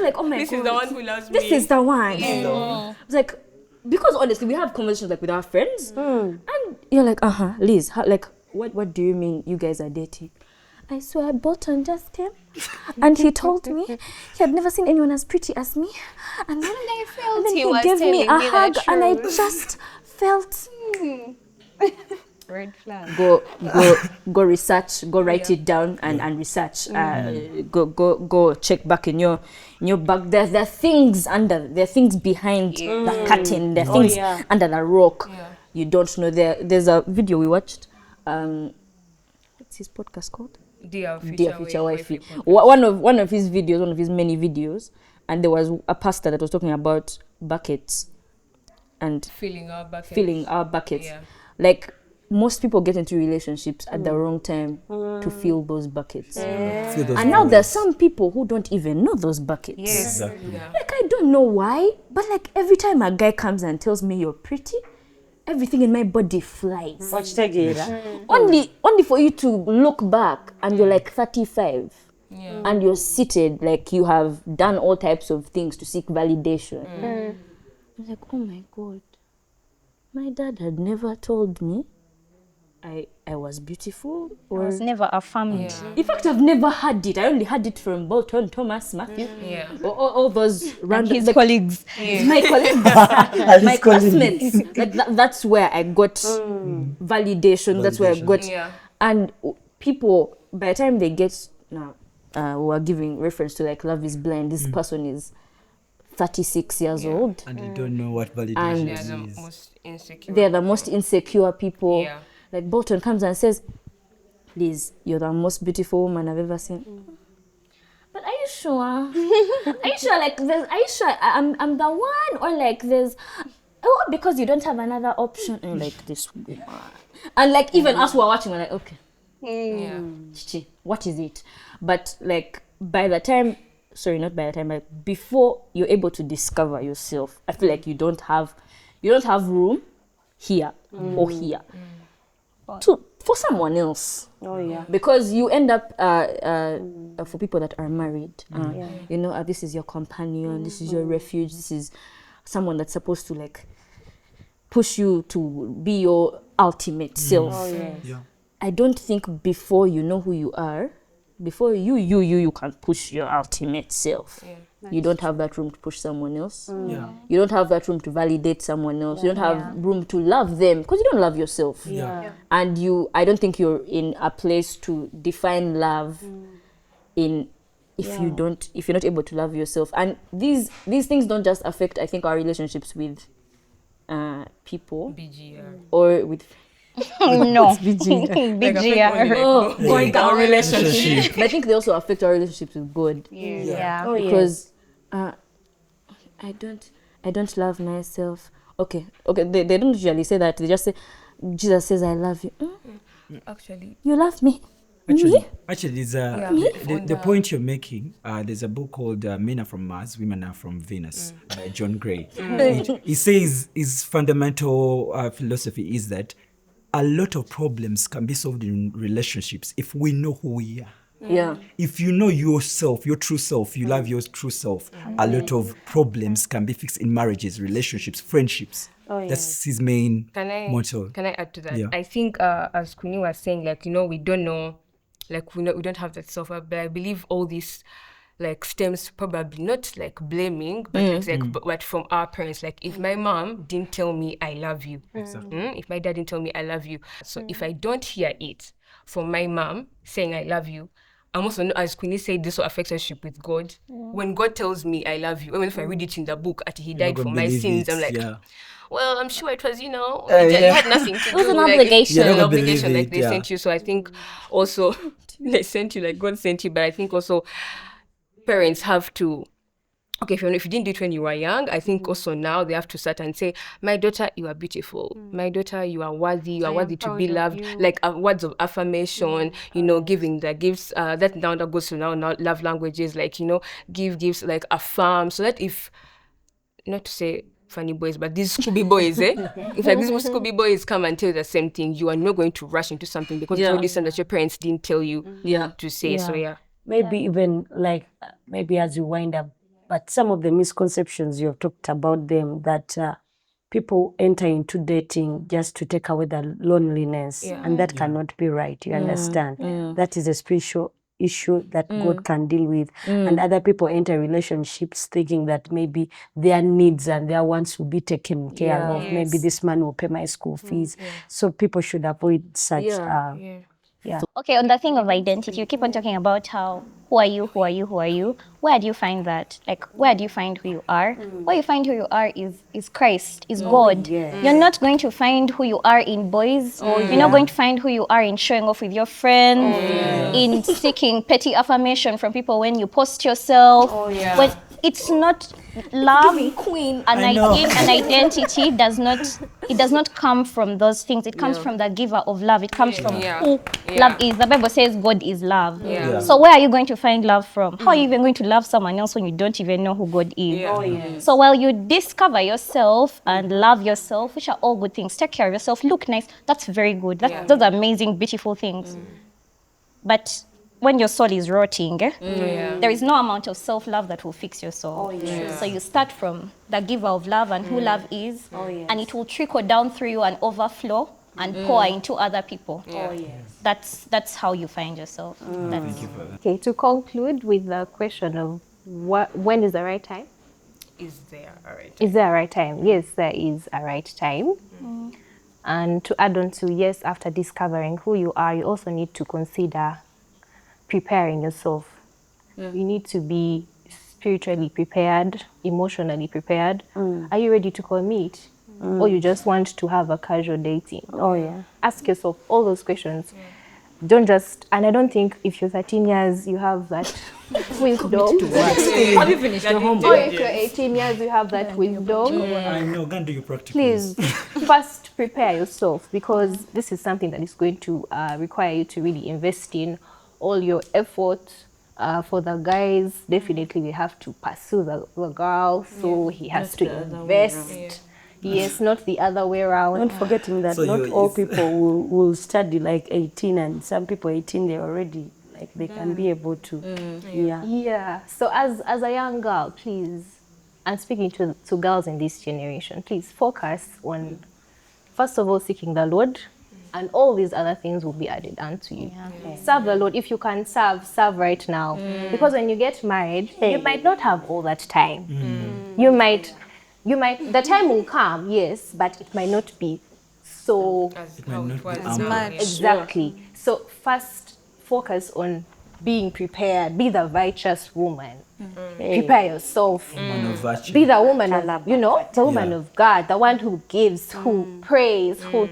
like oh my This god. is the one who loves me. This is the one. It's like, because honestly, we have conversations like with our friends, and you're like, Liz, what do you mean you guys are dating? I swear I bought on just him, and he told me he had never seen anyone as pretty as me, and then I felt he was gave me telling a me hug, the and I truth. just felt. Red flag. Go research, go write it down and research. Go check back in your bag. There are things there are things behind the curtain. There are things under the rock. You don't know. There's a video we watched. What's his podcast called? Dear Future Wifey. One of his videos, one of his many videos, and there was a pastor that was talking about buckets and filling our buckets. Yeah. Like, most people get into relationships at the wrong time to fill those buckets. And now there's some people who don't even know those buckets. Exactly. Like, I don't know why, but like every time a guy comes and tells me you're pretty, everything in my body flies. Only for you to look back and you're like 35 and you're seated, like you have done all types of things to seek validation. I'm like, oh my God, my dad had never told me I was beautiful, or I was never affirmed. in fact, I've never had it. I only had it from Bolton, Thomas, Matthew, all those random His colleagues. my colleagues, my classmates. Like that's where I got validation. That's where I got, and people, by the time they get now, we are giving reference to like love is blind. This person is 36 years old. And you don't know what validation They're the is. most insecure. They're the most insecure people. Yeah. Like Bolton comes and says, Liz, you're the most beautiful woman I've ever seen. But are you sure? Are you sure? Like, are you sure I'm the one? Or like there's, oh, because you don't have another option. And like this woman. And like even us who are watching, we're like, okay. Yeah. What is it? But like by the time, like before you're able to discover yourself, I feel like you don't have room here or here for someone else. Oh yeah. Because you end up for people that are married, this is your companion, this is your refuge, this is someone that's supposed to like push you to be your ultimate self. Oh yes. Yeah. I don't think before you know who you are, before you can push your ultimate self. Yeah. You don't have that room to push someone else. Yeah. You don't have that room to validate someone else. You don't have room to love them because you don't love yourself. Yeah. And I don't think you're in a place to define love if you're not able to love yourself. And these things don't just affect, I think, our relationships with people BGR. or with No. BGR. Going down relationship. But I think they also affect our relationships with God. Yeah. Oh Because I don't love myself. Okay. They don't usually say that. They just say, Jesus says, I love you. Actually. You love me. Actually, there's the point you're making. There's a book called Men Are From Mars, Women Are From Venus by John Gray. He says his fundamental philosophy is that a lot of problems can be solved in relationships if we know who we are. Yeah. If you know yourself, your true self, you love your true self, a lot of problems can be fixed in marriages, relationships, friendships. That's his main motto. Can I add to that? Yeah. I think as Kuni was saying, like, we don't know, like we don't have that self-worth, but I believe all this like stems probably not like blaming, but but from our parents. Like if my mom didn't tell me I love you, if my dad didn't tell me I love you, so if I don't hear it from my mom saying I love you, I'm also, as Queenie said, this will affect relationship with God. When God tells me I love you, even if I read it in the book, he died for my sins, I'm like, well, I'm sure it was, it had nothing to do. It was an like, obligation. An obligation, like they sent you. So I think also they sent you, like God sent you, but I think also parents have to, okay, if you didn't do it when you were young, I think also now they have to start and say, my daughter, you are beautiful. My daughter, you are worthy to be loved. Like words of affirmation, giving the gifts. That now that goes to now love languages, like, give gifts, like affirm, so that if, not to say funny boys, but these Scooby boys, if like these Scooby boys come and tell you the same thing, you are not going to rush into something because it's already something that your parents didn't tell you to say. So maybe even like maybe as you wind up, but some of the misconceptions you have talked about them, that people enter into dating just to take away the loneliness, and that cannot be right. You understand? That is a spiritual issue that God can deal with. And other people enter relationships thinking that maybe their needs and their wants will be taken care of. Maybe this man will pay my school fees. So people should avoid such. Okay, on the thing of identity, you keep on talking about how, who are you? Where do you find that? Like, where do you find who you are? Where you find who you are is Christ, is God. You're not going to find who you are in boys. You're not going to find who you are in showing off with your friends, in seeking petty affirmation from people when you post yourself. When it's not love, an identity does not come from those things. It comes from the giver of love. It comes from who love is. The Bible says God is love. So where are you going to find love from? How are you even going to love someone else when you don't even know who God is? So while you discover yourself and love yourself, which are all good things, take care of yourself, look nice, that's very good. Those are amazing, beautiful things. But when your soul is rotting, there is no amount of self-love that will fix your soul. So you start from the giver of love and who love is, and it will trickle down through you and overflow and pour into other people. That's how you find yourself. Thank you for that. Okay, to conclude with the question of when is the right time? is there a right time? Is there a right time? Yes, there is a right time. And to add on to, yes, after discovering who you are, you also need to consider preparing yourself. You need to be spiritually prepared, emotionally prepared? Are you ready to commit? Or you just want to have a casual dating? Oh, yeah. Ask yourself all those questions. Don't just, and I don't think if you're 13 years, you have that wisdom. Have you finished your homework? Or if you're 18 years, you have that wisdom. I know, go and do your practicals. Please, first prepare yourself, because this is something that is going to require you to really invest in all your effort. For the guys, definitely we have to pursue the girl, so he has to invest. Yes, not the other way around. Not forgetting that So not all people will study like 18, and some people 18 they're already like they can be able to. Yeah. So as a young girl, please, and speaking to girls in this generation, please focus on, first of all, seeking the Lord, and all these other things will be added unto you. Serve the Lord. If you can serve right now. Because when you get married, you might not have all that time. You might, the time will come, yes, but it might not be so. Exactly. So first, focus on being prepared. Be the righteous woman. Prepare yourself. Be the woman of, the woman of God, the one who gives, who prays, who,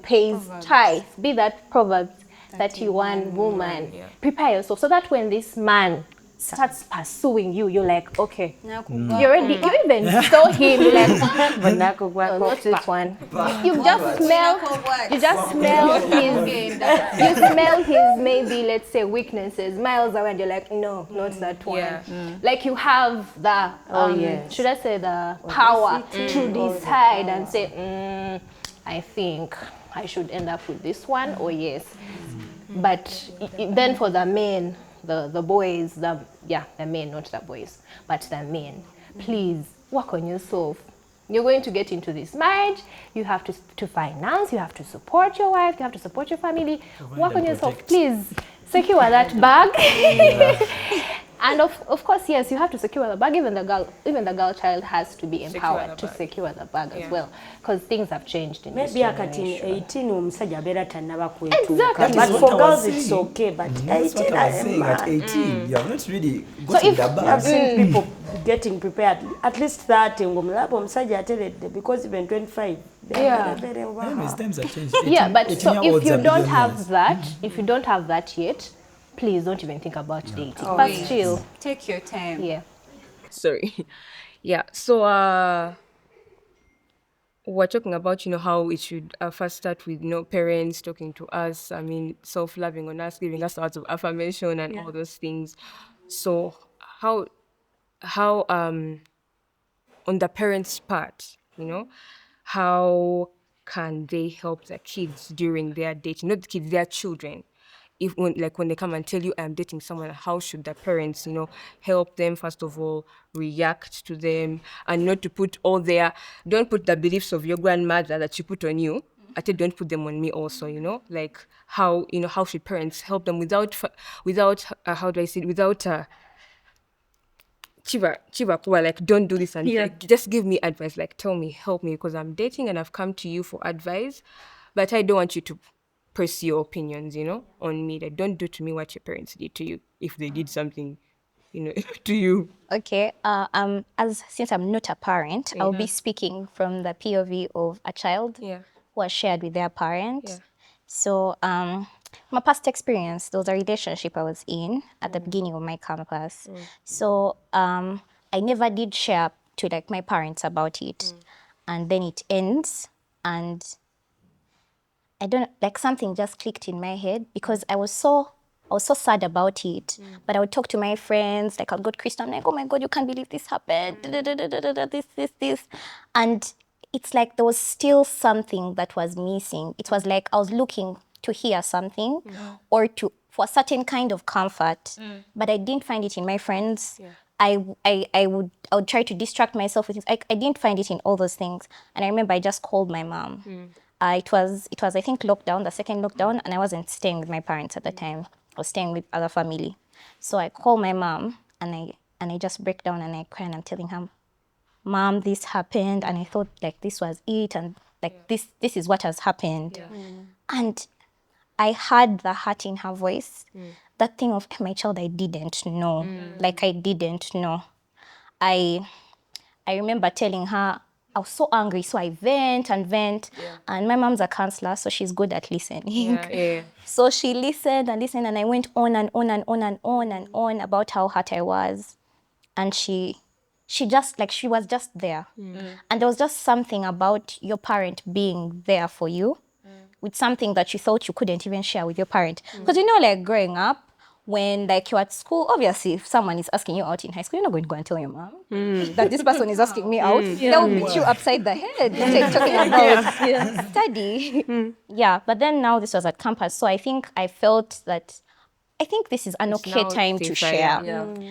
pays tithe. Be that Proverbs 31 woman. Prepare yourself so that when this man starts pursuing you, you're like, okay, you're ready. You even saw him, you're like, not this one. You just smell his maybe, let's say, weaknesses miles away, and you're like, no, not that one. Like you have the, should I say, the power to decide and say, I think I should end up with this one, or yes. But then for the men, the boys, the men, not the boys, but the men, please work on yourself. You're going to get into this marriage, you have to finance, you have to support your wife, you have to support your family. Work on yourself, please. Secure that bag. And of course, yes, you have to secure the bag. Even the girl child has to be empowered to secure the bag as well, because things have changed in this generation. 18 omusajja abeera tannaba kwetuuka. But for girls it's okay, but 18 at 18 you have not really so gotten if the I've bag. seen people getting prepared at least 30 ng'omulaba omusajja ateredde, because even 25 Times have changed. Yeah, but so if 18-year-olds you are don't billionaires. have that yet, please don't even think about dating. First, chill. Take your time. Yeah. Sorry. Yeah. So we're talking about how it should first start with parents talking to us. I mean, self-loving on us, giving us lots of affirmation and all those things. So how on the parents' part, how can they help the kids during their dating? Not the kids, their children. When they come and tell you I'm dating someone, how should the parents, help them, first of all, react to them, and not to put don't put the beliefs of your grandmother that she put on you. Don't put them on me also, like how should parents help them without how do I say it, without chiva kuwa, like don't do this, and like, just give me advice, like tell me, help me, because I'm dating and I've come to you for advice, but I don't want you to press your opinions, on me. Like, don't do to me what your parents did to you, if they did something, to you. Okay. Since I'm not a parent, I'll be speaking from the POV of a child who has shared with their parents. So, my past experience, there was a relationship I was in at the beginning of my campus. So, I never did share to like my parents about it, and then it ends, and I don't, like, something just clicked in my head, because I was so sad about it. But I would talk to my friends, like I'll go to Krista, I'm like, oh my God, you can't believe this happened, this. And it's like there was still something that was missing. It was like I was looking to hear something or for a certain kind of comfort, but I didn't find it in my friends. I would try to distract myself with things. I didn't find it in all those things. And I remember I just called my mom. It was I think lockdown, the second lockdown, and I wasn't staying with my parents at the time. I was staying with other family. So I called my mom, and I just break down and I cry, and I'm telling her, Mom, this happened, and I thought like this was it, and like this is what has happened. And I heard the hurt in her voice, that thing of my child, I didn't know. Like I didn't know. I remember telling her, I was so angry, so I vent and vent. And my mom's a counselor, so she's good at listening. So she listened, and I went on and on and on and on and on about how hurt I was. And she just, like, she was just there. And there was just something about your parent being there for you with something that you thought you couldn't even share with your parent. Because, you know, like, growing up, when, like, you're at school, obviously, if someone is asking you out in high school, you're not going to go and tell your mom that this person is asking me out. They'll beat you upside the head. What are you talking about? Study. But then now this was at campus. So I think I felt that, I think this is an okay time to share.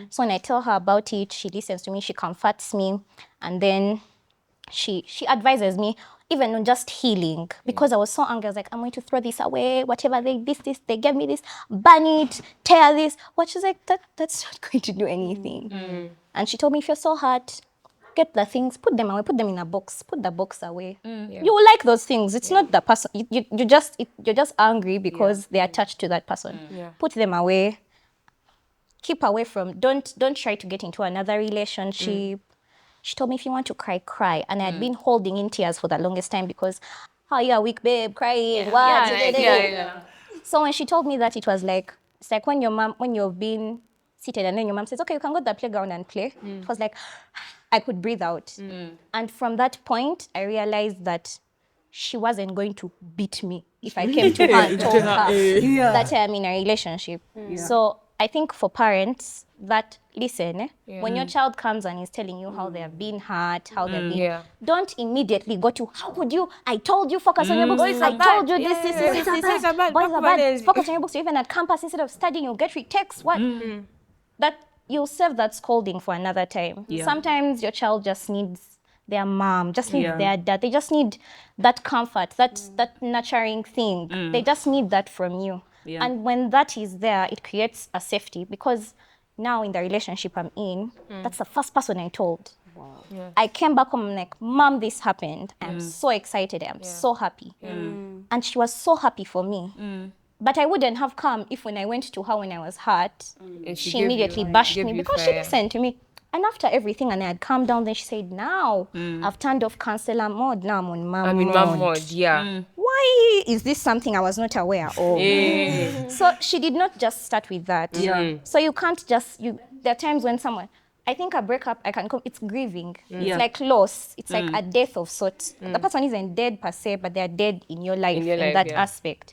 So when I tell her about it, she listens to me, she comforts me, and then she advises me, even on just healing, because I was so angry. I was like, I'm going to throw this away, whatever they gave me this, burn it, tear this. What? She's like, that's not going to do anything. And she told me, if you're so hurt, get the things, put them away, put them in a box, put the box away. You will like those things. It's not the person. You're just angry because they're attached to that person. Put them away. Keep away from. Don't try to get into another relationship. She told me, if you want to cry, cry. And I had been holding in tears for the longest time because, how you're weak, babe, crying. So when she told me that, it was like, it's like when you've been seated and then your mom says, okay, you can go to the playground and play. It was like, I could breathe out. And from that point, I realized that she wasn't going to beat me if I came to her and told her that I'm in a relationship. So I think for parents that listen, when your child comes and is telling you how they have been hurt, how they've been, don't immediately go to, how could you? I told you, focus on your books. I told you this. Boys are bad. Focus on your books. Even at campus, instead of studying, you'll get retakes. What? That you'll save that scolding for another time. Sometimes your child just needs their mom, just needs their dad. They just need that comfort, that nurturing thing. They just need that from you. And when that is there, it creates a safety, because now in the relationship I'm in, that's the first person I told. I came back home, I'm like, Mom, this happened. I'm so excited. I'm so happy. And she was so happy for me. But I wouldn't have come if when I went to her when I was hurt, she immediately bashed me because she listened to me. And after everything, and I had calmed down, then she said, now I've turned off counselor mode, now I'm on mom mode. Why is this something I was not aware of? So she did not just start with that. So you can't just, there are times when someone, I think a breakup, it's grieving. It's like loss. It's like a death of sorts. The person isn't dead per se, but they're dead in your life, in that aspect.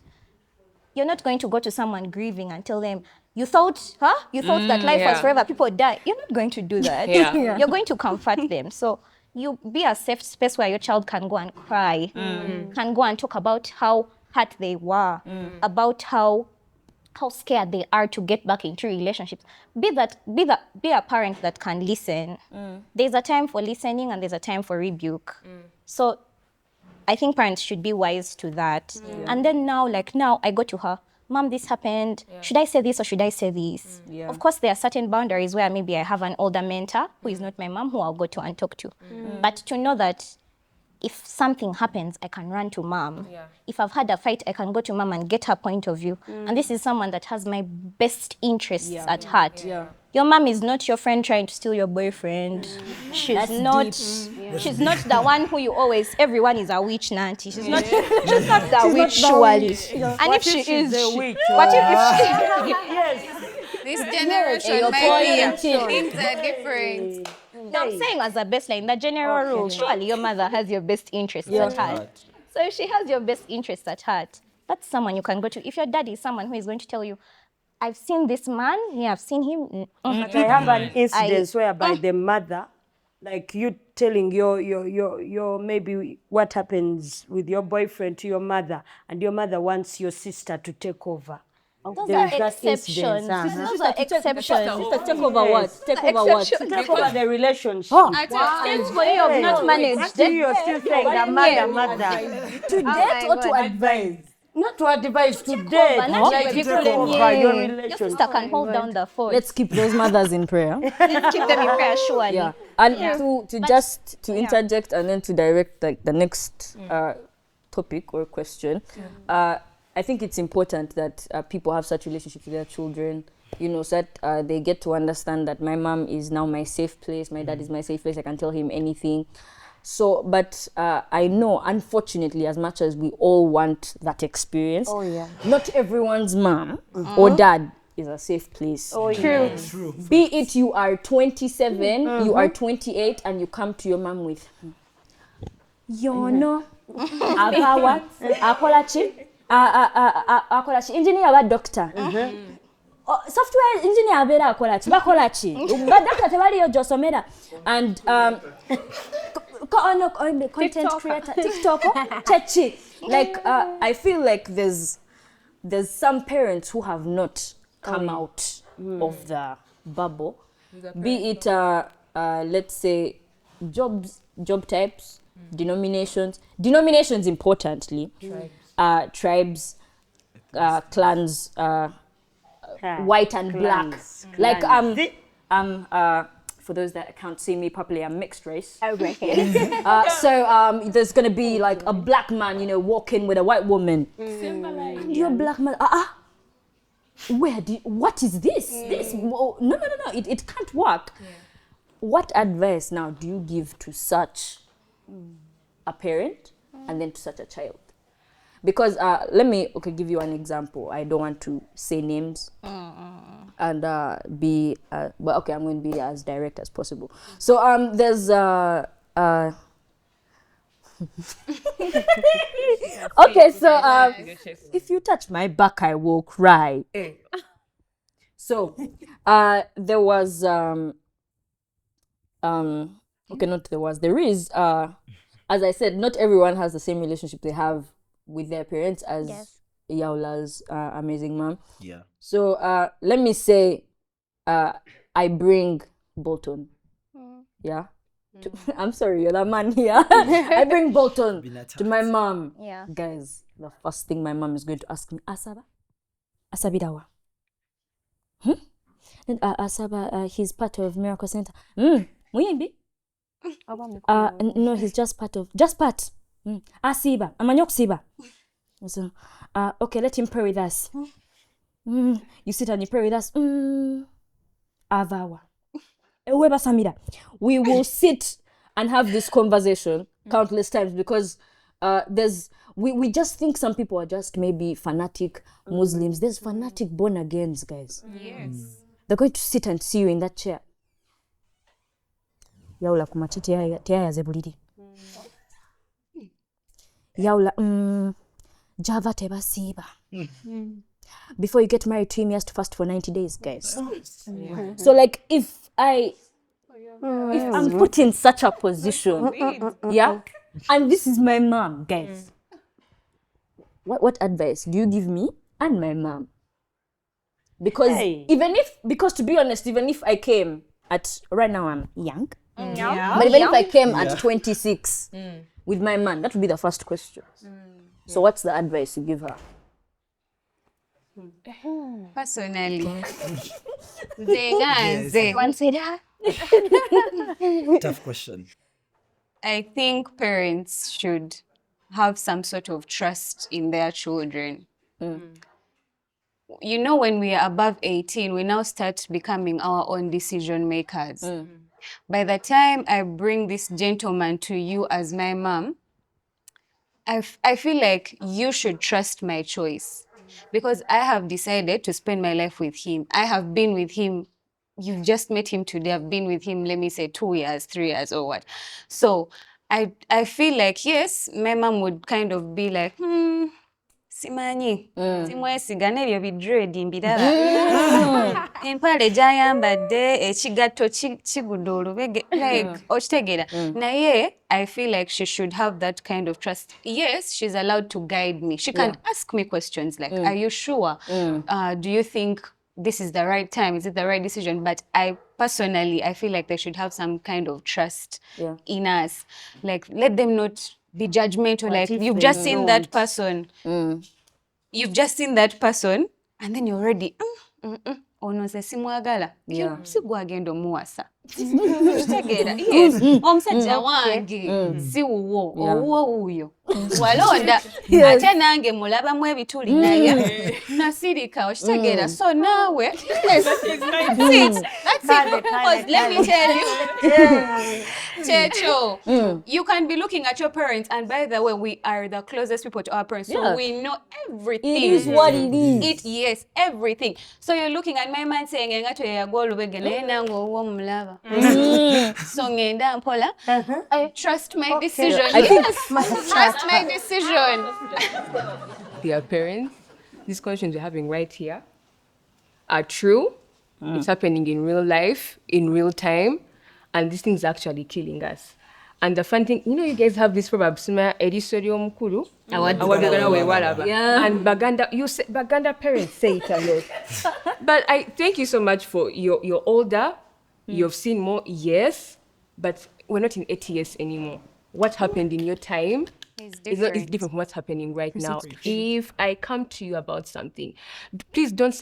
You're not going to go to someone grieving and tell them, you thought that life was forever, people die. You're not going to do that. You're going to comfort them. So you be a safe space where your child can go and cry, can go and talk about how hurt they were, about how scared they are to get back into relationships. Be a parent that can listen. There's a time for listening and there's a time for rebuke. So I think parents should be wise to that. And then now I go to her, Mom, this happened. Should I say this or should I say this? Of course, there are certain boundaries where maybe I have an older mentor who is not my mom, who I'll go to and talk to. But to know that if something happens, I can run to mom. If I've had a fight, I can go to mom and get her point of view. And this is someone that has my best interests at heart. Your mom is not your friend trying to steal your boyfriend. She's not the one who you always, everyone is a witch, Nanti. She's not the witch, surely. And if she is, what if she... This generation might be things are different. No, I'm saying as a baseline, the general rule, surely your mother has your best interests at heart. So if she has your best interests at heart, that's someone you can go to. If your dad is someone who is going to tell you, I've seen this man, I've seen him. But I have an incident whereby the mother, like you telling your maybe what happens with your boyfriend to your mother, and your mother wants your sister to take over. Those are exceptions. Those are exceptions. Take over what? Take over what? Take over the relationship. It's for you have not managed. You're still saying that mother. To date or to advise? Not to advise, to date. Like you take over your relationship. Your sister can hold down the phone. Let's keep those mothers in prayer. Let's keep them in prayer, surely. And to interject and then to direct like the next topic or question. I think it's important that people have such relationships with their children, you know, so that they get to understand that my mom is now my safe place, my dad is my safe place, I can tell him anything. So, but I know, unfortunately, as much as we all want that experience, not everyone's mom or dad is a safe place. True. Be it you are 27, you are 28, and you come to your mom with, Yono, Abawa, Akolachi, Akolachi, engineer or doctor. Software engineer abera akolachi, bakolachi. But doctor tebali josomera. And content creator, TikTok, chachi. Like I feel like there's some parents who have not come out of the bubble, be it let's say job types, denominations importantly, tribes, clans, white and black. Like for those that can't see me properly, I'm mixed race. So there's gonna be like a black man, you know, walking with a white woman. And you're a black man. What is this? No, it can't work. What advice now do you give to such a parent and then to such a child? Because let me give you an example. I don't want to say names and be but okay, I'm going to be as direct as possible. So there's okay, so if you touch my back, I will cry. So there was there is as I said, not everyone has the same relationship they have with their parents as Yaula's amazing mom. Yeah. So let me say I bring Bolton. Yeah. I'm sorry, you're the man here. I bring Bolton to my mom. Yeah. Guys, the first thing my mom is going to ask me, Asaba? Asabidawa. And Asaba, he's part of Miracle Center. Muyimbi? No, he's just part. Asiba, amanyok siba. So, okay, let him pray with us. You sit and you pray with us. Avawa. We will sit and have this conversation countless times because we just think some people are just maybe fanatic Muslims. There's fanatic born agains, guys. Yes. They're going to sit and see you in that chair. Yaula kumachiti ya zebulidi. Yaula Java teba siba. Before you get married to him, he has to fast for 90 days, guys. So like if I'm put in such a position, yeah, and this is my mom, guys. What advice do you give me and my mom? Because because to be honest, even if I came at right now I'm young, but even if I came at 26 with my man, that would be the first question. So what's the advice you give her? Personally, Tough question. I think parents should have some sort of trust in their children. You know, when we are above 18, we now start becoming our own decision makers. By the time I bring this gentleman to you as my mom, I feel like you should trust my choice because I have decided to spend my life with him. I have been with him. You've just met him today. I've been with him, let me say 2 years, 3 years or what. So I feel like, yes, my mom would kind of be like, simanyi simwesiga n'ebyo bidredi mbiraba empale gyayambadde ekigatto kigudde olubege like okitegeera naye I feel like she should have that kind of trust. Yes, she's allowed to guide me. She can ask me questions like, are you sure? Do you think this is the right time? Is it the right decision? But I personally, I feel like they should have some kind of trust in us. Like, let them not be judgmental. Like, you've just seen that person. You've just seen that person, and then you're already, ono ze simwagala. Sigwagenda omuwasa. Kitegeera? Yes. Omusajja wange si wuwo, owuwo wuuyo. Walonda ate nange mulabamu ebituli naye nasirika okitegeera. So naawe that's it. Because let me tell you, Checho, you can be looking at your parents, and by the way, we are the closest people to our parents, so we know everything. It is what it is. Yes, everything. So you're looking at my man saying, "Engato yagolubege naye nange owuwo mulaba." So ngenda mpola. I trust my decision. Trust my decision. Their parents, these conversations we're having right here are true. It's happening in real life, in real time, and these things are actually killing us. And the fun thing, you guys have this proverb, "Sima edisorio mukuru." And Baganda parents say it a lot. But I thank you so much for you're older, you've seen more, yes, but we're not in ATS anymore. What happened in your time is different from what's happening right now. If I come to you about something, please don't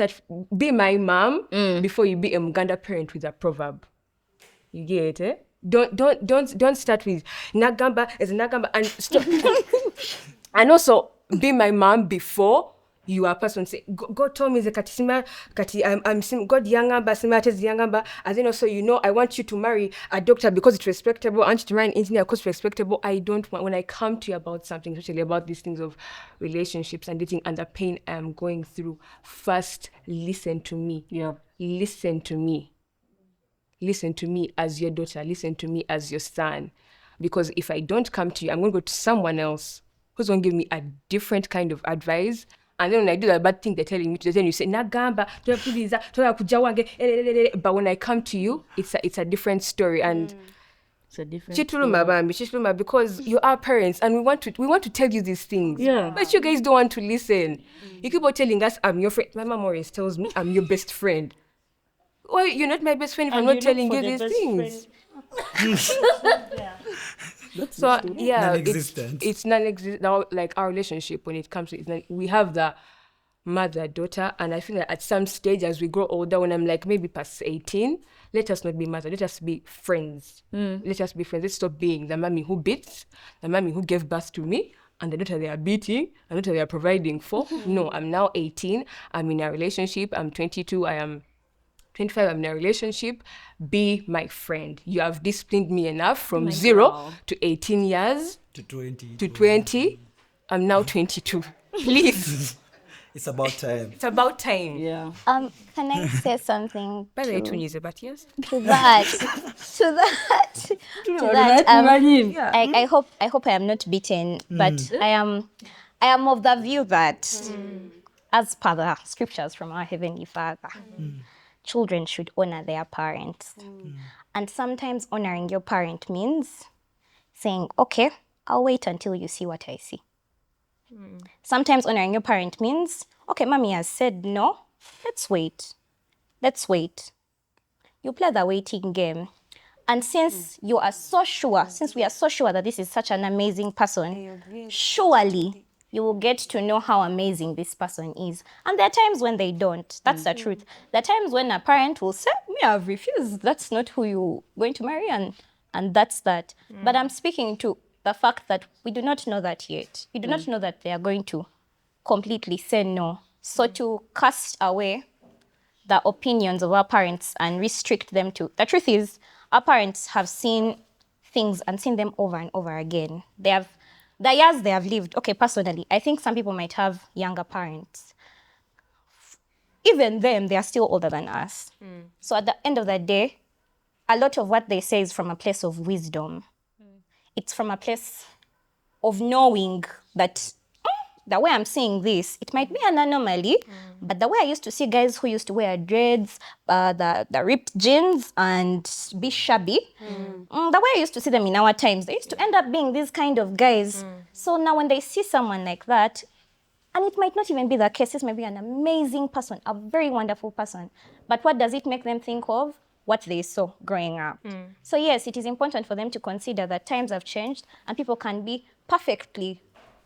be my mom before you be a Muganda parent with a proverb. You get it? Don't start with Nagamba as Nagamba and stop. And also be my mom before you are a person say God told me the katisima kati I'm God yangamba sima tes yangamba, and then also I want you to marry a doctor because it's respectable. I want you to marry an engineer because it's respectable. I don't want, when I come to you about something, especially about these things of relationships and dating and the pain I'm going through, first listen to me. Yeah. Listen to me. Listen to me as your daughter. Listen to me as your son. Because if I don't come to you, I'm going to go to someone else who's going to give me a different kind of advice. And then when I do that bad thing they're telling me to, then you say, Nagamba, but when I come to you, it's a different story. And it's a different story. Because you are parents and we want to tell you these things. Yeah. But you guys don't want to listen. You keep on telling us, I'm your friend. My mom always tells me, I'm your best friend. Well, you're not my best friend if I'm not telling you these things. So yeah, it's non-existent. Now, like our relationship, when it comes to it, we have the mother-daughter, and I feel that at some stage as we grow older, when I'm like maybe past 18, let us not be mother, let us be friends. Let us be friends. Let's stop being the mommy who beats, the mommy who gave birth to me, and the daughter they are beating, and the daughter they are providing for. No, I'm now 18. I'm in a relationship. I'm 22. I am 25, I'm in a relationship. Be my friend. You have disciplined me enough from 0 to 18 years. To 20. To 20. I'm now 22. Please. It's about time. It's about time. Yeah. Can I say something? By the way, 20 is about years. To that. I hope I am not beaten, but I am of the view that, as per the scriptures from our Heavenly Father, children should honor their parents. And sometimes honoring your parent means saying, okay, I'll wait until you see what I see. Sometimes honoring your parent means, okay, mommy has said no, let's wait. You play the waiting game. And since we are so sure that this is such an amazing person, surely you will get to know how amazing this person is. And there are times when they don't. That's the truth. There are times when a parent will say, me, I've refused. That's not who you're going to marry, and that's that. But I'm speaking to the fact that we do not know that yet. We do not know that they are going to completely say no. So to cast away the opinions of our parents and restrict them to... The truth is, our parents have seen things and seen them over and over again. The years they have lived, okay, personally, I think some people might have younger parents. Even them, they are still older than us. So at the end of the day, a lot of what they say is from a place of wisdom. It's from a place of knowing that the way I'm seeing this, it might be an anomaly, but the way I used to see guys who used to wear dreads, the ripped jeans and be shabby, the way I used to see them in our times, they used to end up being these kind of guys. So now when they see someone like that, and it might not even be the case, this might be an amazing person, a very wonderful person, but what does it make them think of? What they saw growing up. So yes, it is important for them to consider that times have changed and people can be perfectly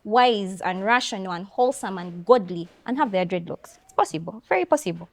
wise and rational and wholesome and godly and have their dreadlocks. It's possible, very possible.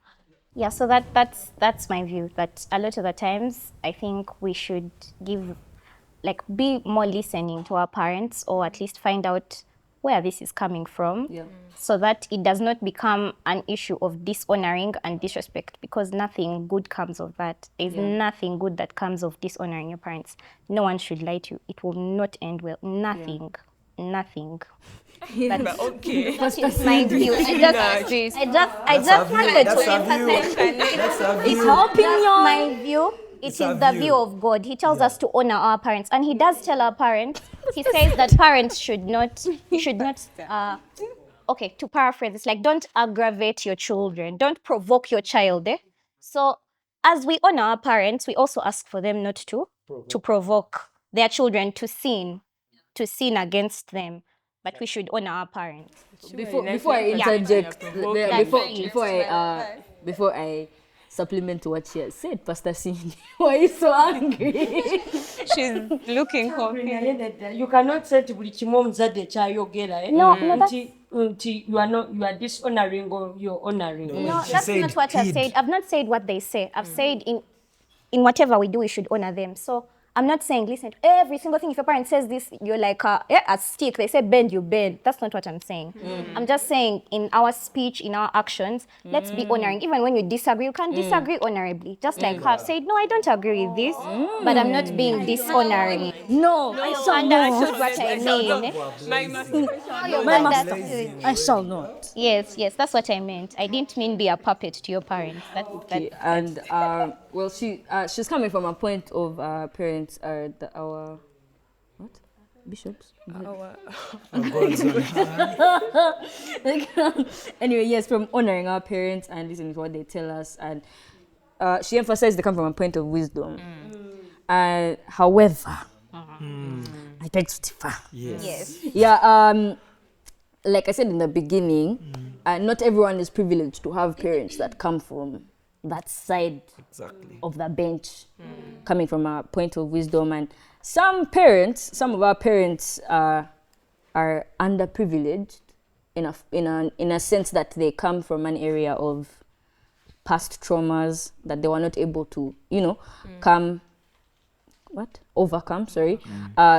Yeah, so that's my view. That a lot of the times, I think we should be more listening to our parents, or at least find out where this is coming from, so that it does not become an issue of dishonoring and disrespect, because nothing good comes of that. There's nothing good that comes of dishonoring your parents. No one should lie to you. It will not end well. Nothing. That's, Okay. that is my view. I just wanted to emphasize. It's her opinion. My view. It is the view of God. He tells us to honor our parents, and he does tell our parents. He says that parents should not. Okay, to paraphrase, it's like, don't aggravate your children, don't provoke your child. So, as we honor our parents, we also ask for them not to provoke their children to sin against them. But we should honor our parents. Before I interject, before I supplement to what she has said, Pastor Cindy, why are you so angry? She's looking confused. You cannot say to Bulichimo mzade chayogera. No, that's... you are dishonoring or you're honoring. No, that's not what I've said. I've not said what they say. I've said in whatever we do, we should honor them. So I'm not saying, listen, every single thing, if your parent says this, you're like, a stick. They say bend, you bend. That's not what I'm saying. I'm just saying, in our speech, in our actions, let's be honoring. Even when you disagree, you can disagree honorably. Just like have said, no, I don't agree with this, but I'm not being dishonoring. No, I shall not. That's what I mean. I shall not. Yes, that's what I meant. I didn't mean be a puppet to your parents. And well, she's coming from a point of parents are our bishops. Anyway, yes, from honoring our parents and listening to what they tell us, and she emphasized they come from a point of wisdom. However, I beg to differ. Yes. Yeah. Like I said in the beginning, not everyone is privileged to have parents that come from that side of the bench, coming from a point of wisdom. And some of our parents are underprivileged in a sense that they come from an area of past traumas that they were not able to, overcome.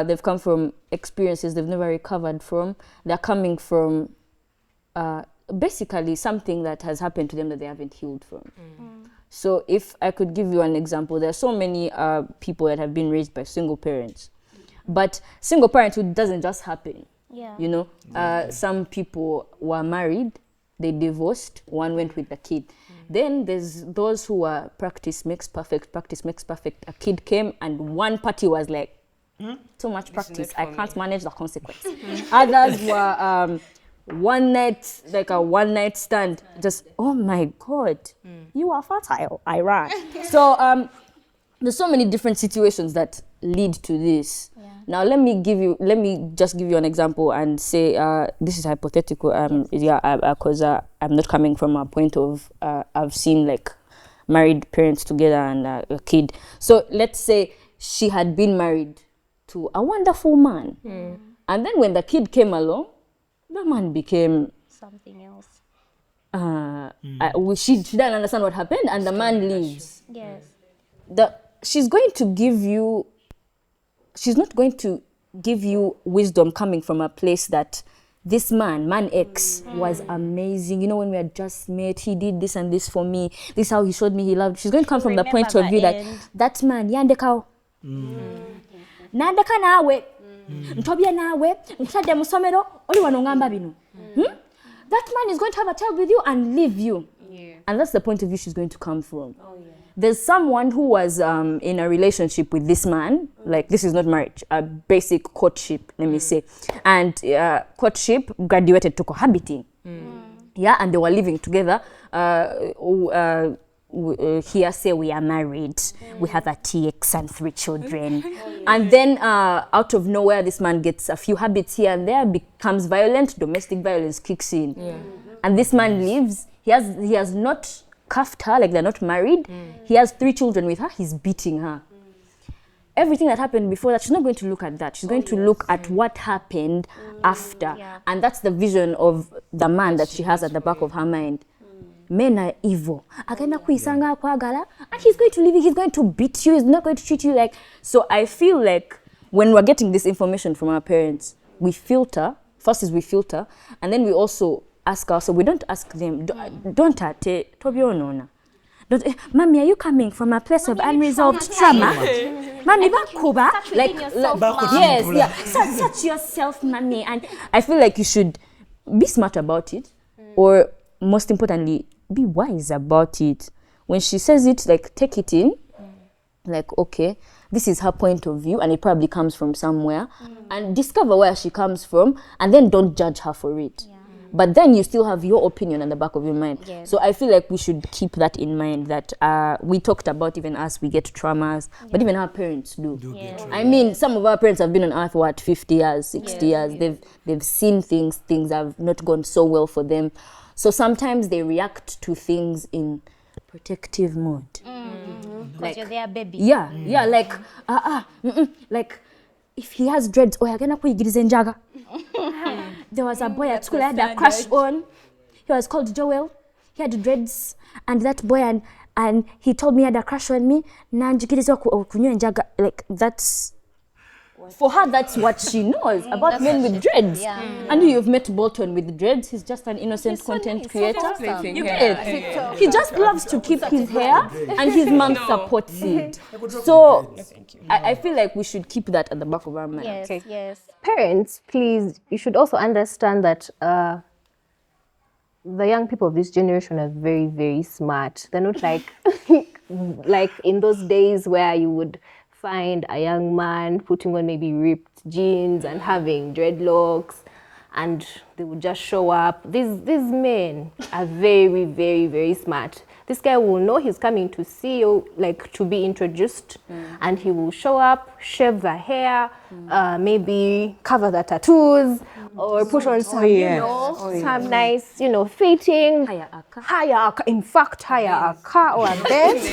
They've come from experiences they've never recovered from. They're coming from basically something that has happened to them that they haven't healed from. So if I could give you an example, there are so many people that have been raised by single parents. But single parenthood doesn't just happen. Some people were married, they divorced, one went with the kid. Then there's those who are practice makes perfect. A kid came and one party was like, too much practice, I can't manage the consequence. Others were one night stand, just, oh my God, you are fertile, I ran. So there's so many different situations that lead to this. Now let me just give you an example and say this is hypothetical. Because I'm not coming from a point of I've seen like married parents together and a kid. So let's say she had been married to a wonderful man, and then when the kid came along, the man became something else. She didn't understand what happened, and the man leaves. Yes. She's not going to give you wisdom coming from a place that this man X, was amazing. You know, when we had just met, he did this and this for me. This is how he showed me he loved. She's going to come from the point of view that man, yandekao. Nandeka nawe. Ntobia nawe. Ntade musomero. Oli wanongamba bino. That man is going to have a child with you and leave you. And that's the point of view she's going to come from. There's someone who was in a relationship with this man, like this is not marriage, a basic courtship, let me say. And courtship graduated to cohabiting. And they were living together. Here say we are married, we have a TX and 3 children. And then out of nowhere, this man gets a few habits here and there, becomes violent, domestic violence kicks in. And this man leaves. He has not cuffed her, like they're not married. He has 3 children with her, he's beating her. Everything that happened before that, she's not going to look at that. She's going to look at what happened after. And that's the vision of the man that she has at the back of her mind. Men are evil. Again, and he's going to leave you, he's going to beat you, he's not going to treat you like. So I feel like when we're getting this information from our parents, we filter. First is we filter, and then we also ask ourselves. We don't ask them, don't Mommy, are you coming from a place of unresolved trauma? Mommy, search yourself, mommy. And I feel like you should be smart about it, or most importantly, be wise about it. When she says it, like, take it in, like, okay, this is her point of view, and it probably comes from somewhere, and discover where she comes from, and then don't judge her for it. But then you still have your opinion on the back of your mind. Yes. So I feel like we should keep that in mind, that we talked about even us, we get traumas, but even our parents do. I mean, some of our parents have been on earth, 50 years, 60 years. They've seen things have not gone so well for them. So sometimes they react to things in protective mode. Like you're their baby. Yeah, like, like, if he has dreads, there was a boy at school I had a crush on. He was called Joel. He had dreads, and that boy and he told me he had a crush on me. Like, that's for her, that's what she knows about men with dreads. And you've met Bolton with dreads. He's just an innocent content creator. You get? He just loves to keep his hair, and his mom supports it. So I feel like we should keep that at the back of our mind. Yes. Parents, please, you should also understand that the young people of this generation are very, very smart. They're not like like in those days where you would find a young man putting on maybe ripped jeans and having dreadlocks, and they would just show up. These men are very, very, very smart. This guy will know he's coming to see you, like to be introduced, and he will show up, shave the hair, maybe cover the tattoos, or put on some, some nice, fitting, hire a car or a Benz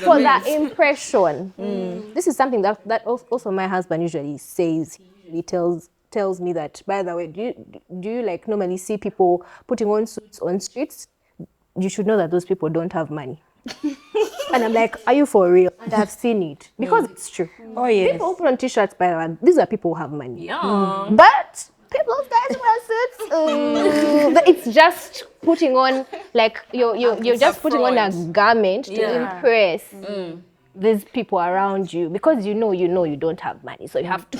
for that impression. This is something that also my husband usually says. He tells me that, by the way, do you like normally see people putting on suits on streets? You should know that those people don't have money. And I'm like, are you for real? And I've seen it. Because it's true. Oh, yes. People who put on t-shirts, by the way, these are people who have money. But people guys wear suits. But it's just putting on, like, you're just putting on a garment to impress these people around you. Because you know you don't have money. So you have to,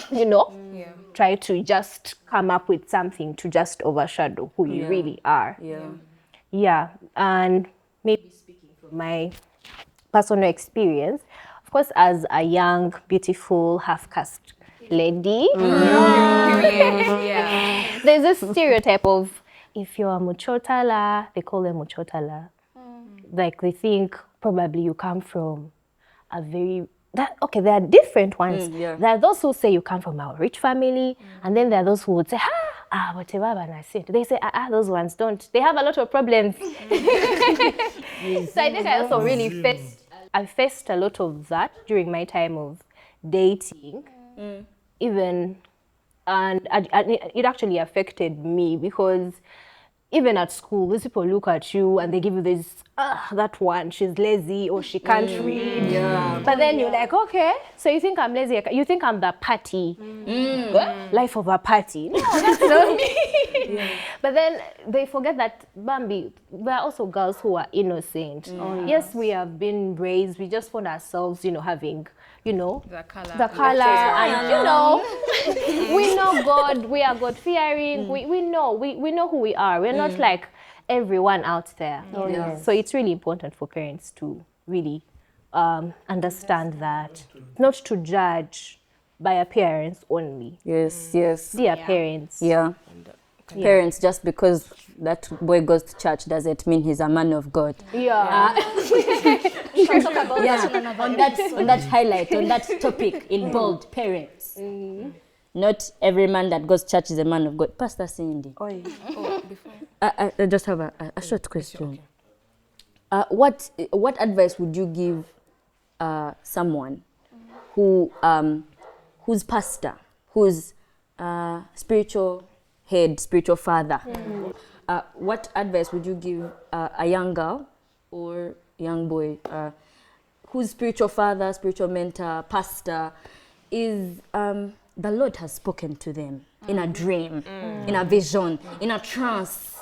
try to just come up with something to just overshadow who you really are. Yeah, and maybe speaking from my personal experience, of course, as a young, beautiful, half-caste lady, there's this stereotype of, if you're a muchotala, they call them muchotala. Like, they think probably you come from a very... there are different ones. There are those who say you come from a rich family, and then there are those who would say, whatever, they say, those ones don't. They have a lot of problems. So I think I also really faced a lot of that during my time of dating, even, and it actually affected me, because even at school, these people look at you and they give you this, that one, she's lazy or she can't read. But then you're like, okay, so you think I'm lazy, you think I'm the party, life of a party. No, that's not me. But then they forget that, Bambi, there are also girls who are innocent. Yes, we have been raised, we just found ourselves, having, the color, and we know God, we are God-fearing, we know who we are. We're not like everyone out there. So it's really important for parents to really understand that, not to judge by appearance only. Yes. The appearance. Parents, just because that boy goes to church doesn't mean he's a man of God. Talk about on that highlight, on that topic in bold, parents. Not every man that goes to church is a man of God. Pastor Cindy. I just have a short question. What advice would you give someone who's pastor, who's spiritual head, spiritual father, what advice would you give a young girl or young boy whose spiritual father, spiritual mentor, pastor is the Lord has spoken to them in a dream, in a vision, in a trance,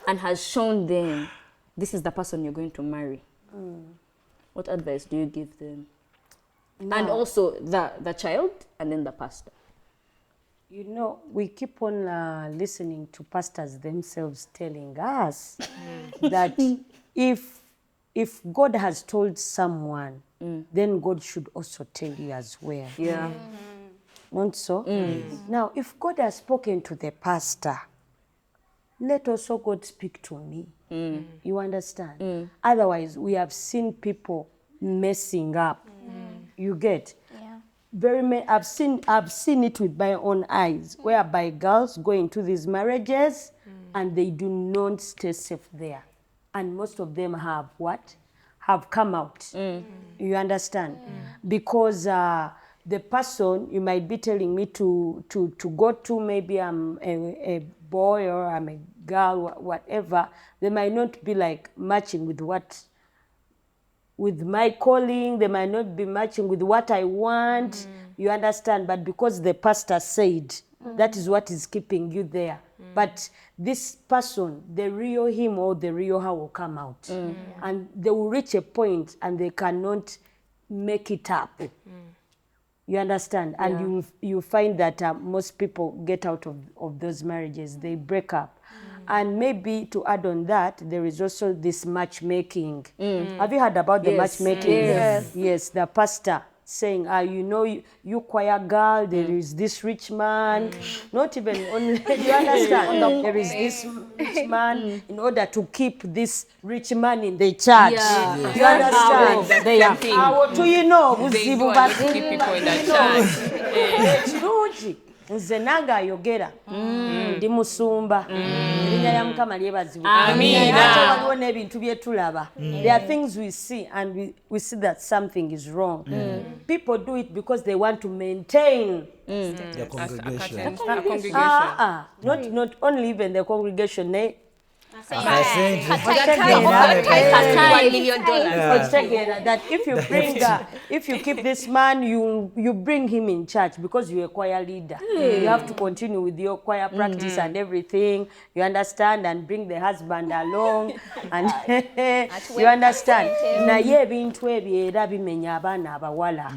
and has shown them this is the person you're going to marry? What advice do you give them? And also the child and then the pastor. You know, we keep on listening to pastors themselves telling us that if God has told someone, then God should also tell you as well. Yeah. Not so? Now, if God has spoken to the pastor, let also God speak to me. You understand? Otherwise, we have seen people messing up. You get? I've seen it with my own eyes, whereby girls go into these marriages and they do not stay safe there. And most of them have what? Have come out. You understand? Because the person you might be telling me to go to, maybe I'm a boy or I'm a girl, whatever, they might not be like matching with my calling, they might not be matching with what I want, you understand? But because the pastor said, that is what is keeping you there. But this person, the real him or the real her will come out. And they will reach a point and they cannot make it up. You understand? And you find that most people get out of those marriages, they break up. And maybe to add on that, there is also this matchmaking. Have you heard about the matchmaking? Yes, the pastor saying, you know, you choir girl, there is this rich man, not even only, you understand? There is this rich man in order to keep this rich man in the church. You understand? They are thing. Do you know? They do a lot to keep people in the church. Nze nanga ayogera ndi musumba erinnya lya Mukama lyebazibwe waliwo n'ebintu bye tulaba. There are things we see and we see that something is wrong. People do it because they want to maintain The congregation. A congregation. not only even the congregation. $1 million. That if you keep this man, you bring him in church because you're a choir leader. You have to continue with your choir practice and everything. You understand, and bring the husband along, and you understand. Na ye bintu ebyera bimenya abaana abawala.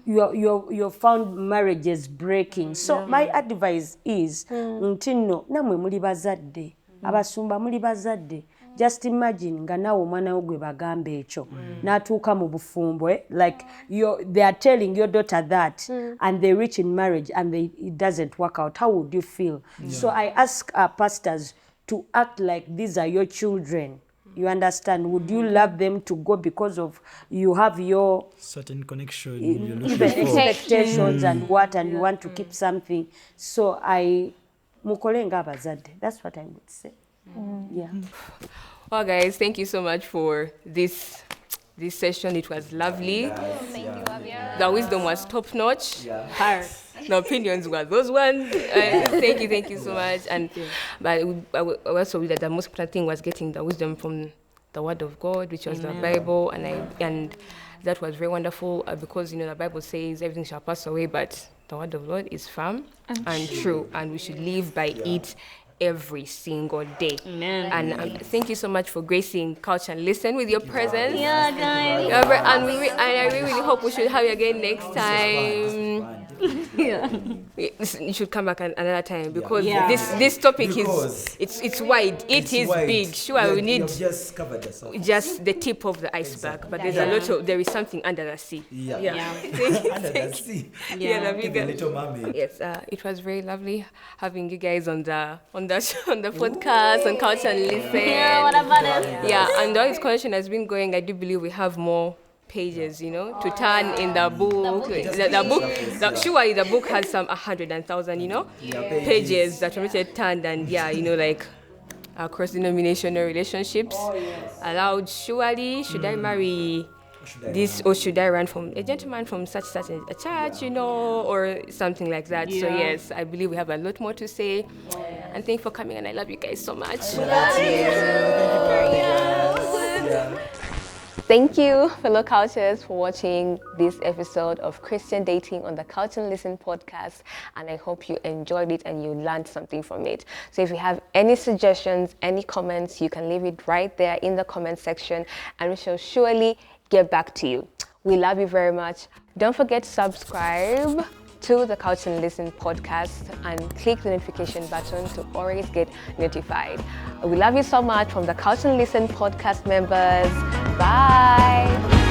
You found marriages breaking. So my advice is, ntino namwe muli bazadde. Abasumba muli bazadde. Just imagine nga nawe omwana wo gwe bagamba ekyo n'atuuka mu bufumbwe, like they are telling your daughter that and they reach in marriage and it doesn't work out. How would you feel? So I ask our pastors to act like these are your children. You understand? Would you love them to go because of you have your certain connection, even expectations and what, and you want to keep something? So mukole nga abazadde. That's what I would say. Yeah. Well, guys, thank you so much for this session. It was lovely. Thank you, Avia. The wisdom was top notch. The opinions were those ones. Thank you so much. And but I also read that the most important thing was getting the wisdom from the Word of God, which was the Bible, and that was very wonderful because the Bible says everything shall pass away, but the Word of God is firm and true, and we should live by it every single day. Amen. And thank you so much for gracing Couch and Listen with your presence. Yeah, guys. And I really hope we should have you again next time. You should come back another time because this topic is wide. It is wide. Big. Sure, we need just covered just the tip of the iceberg, but there is something under the sea. Under the sea. The Little Mermaid. Yes, it was very lovely having you guys on the podcast on Couch and Listen. Yeah, what about it? Yeah, and the discussion has been going. I do believe we have more pages, to turn in the book. Surely the book has some 100,000, pages that are turned, and like cross-denominational relationships allowed. Surely, should I marry this, or should I run from a gentleman from such a church, or something like that? So yes, I believe we have a lot more to say. And thank you for coming, and I love you guys so much. Thank you, fellow couchers, for watching this episode of Christian Dating on the Couch and Listen podcast. And I hope you enjoyed it and you learned something from it. So if you have any suggestions, any comments, you can leave it right there in the comment section, and we shall surely get back to you. We love you very much. Don't forget to subscribe to the Couch and Listen podcast and click the notification button to always get notified. We love you so much from the Couch and Listen podcast members. Bye.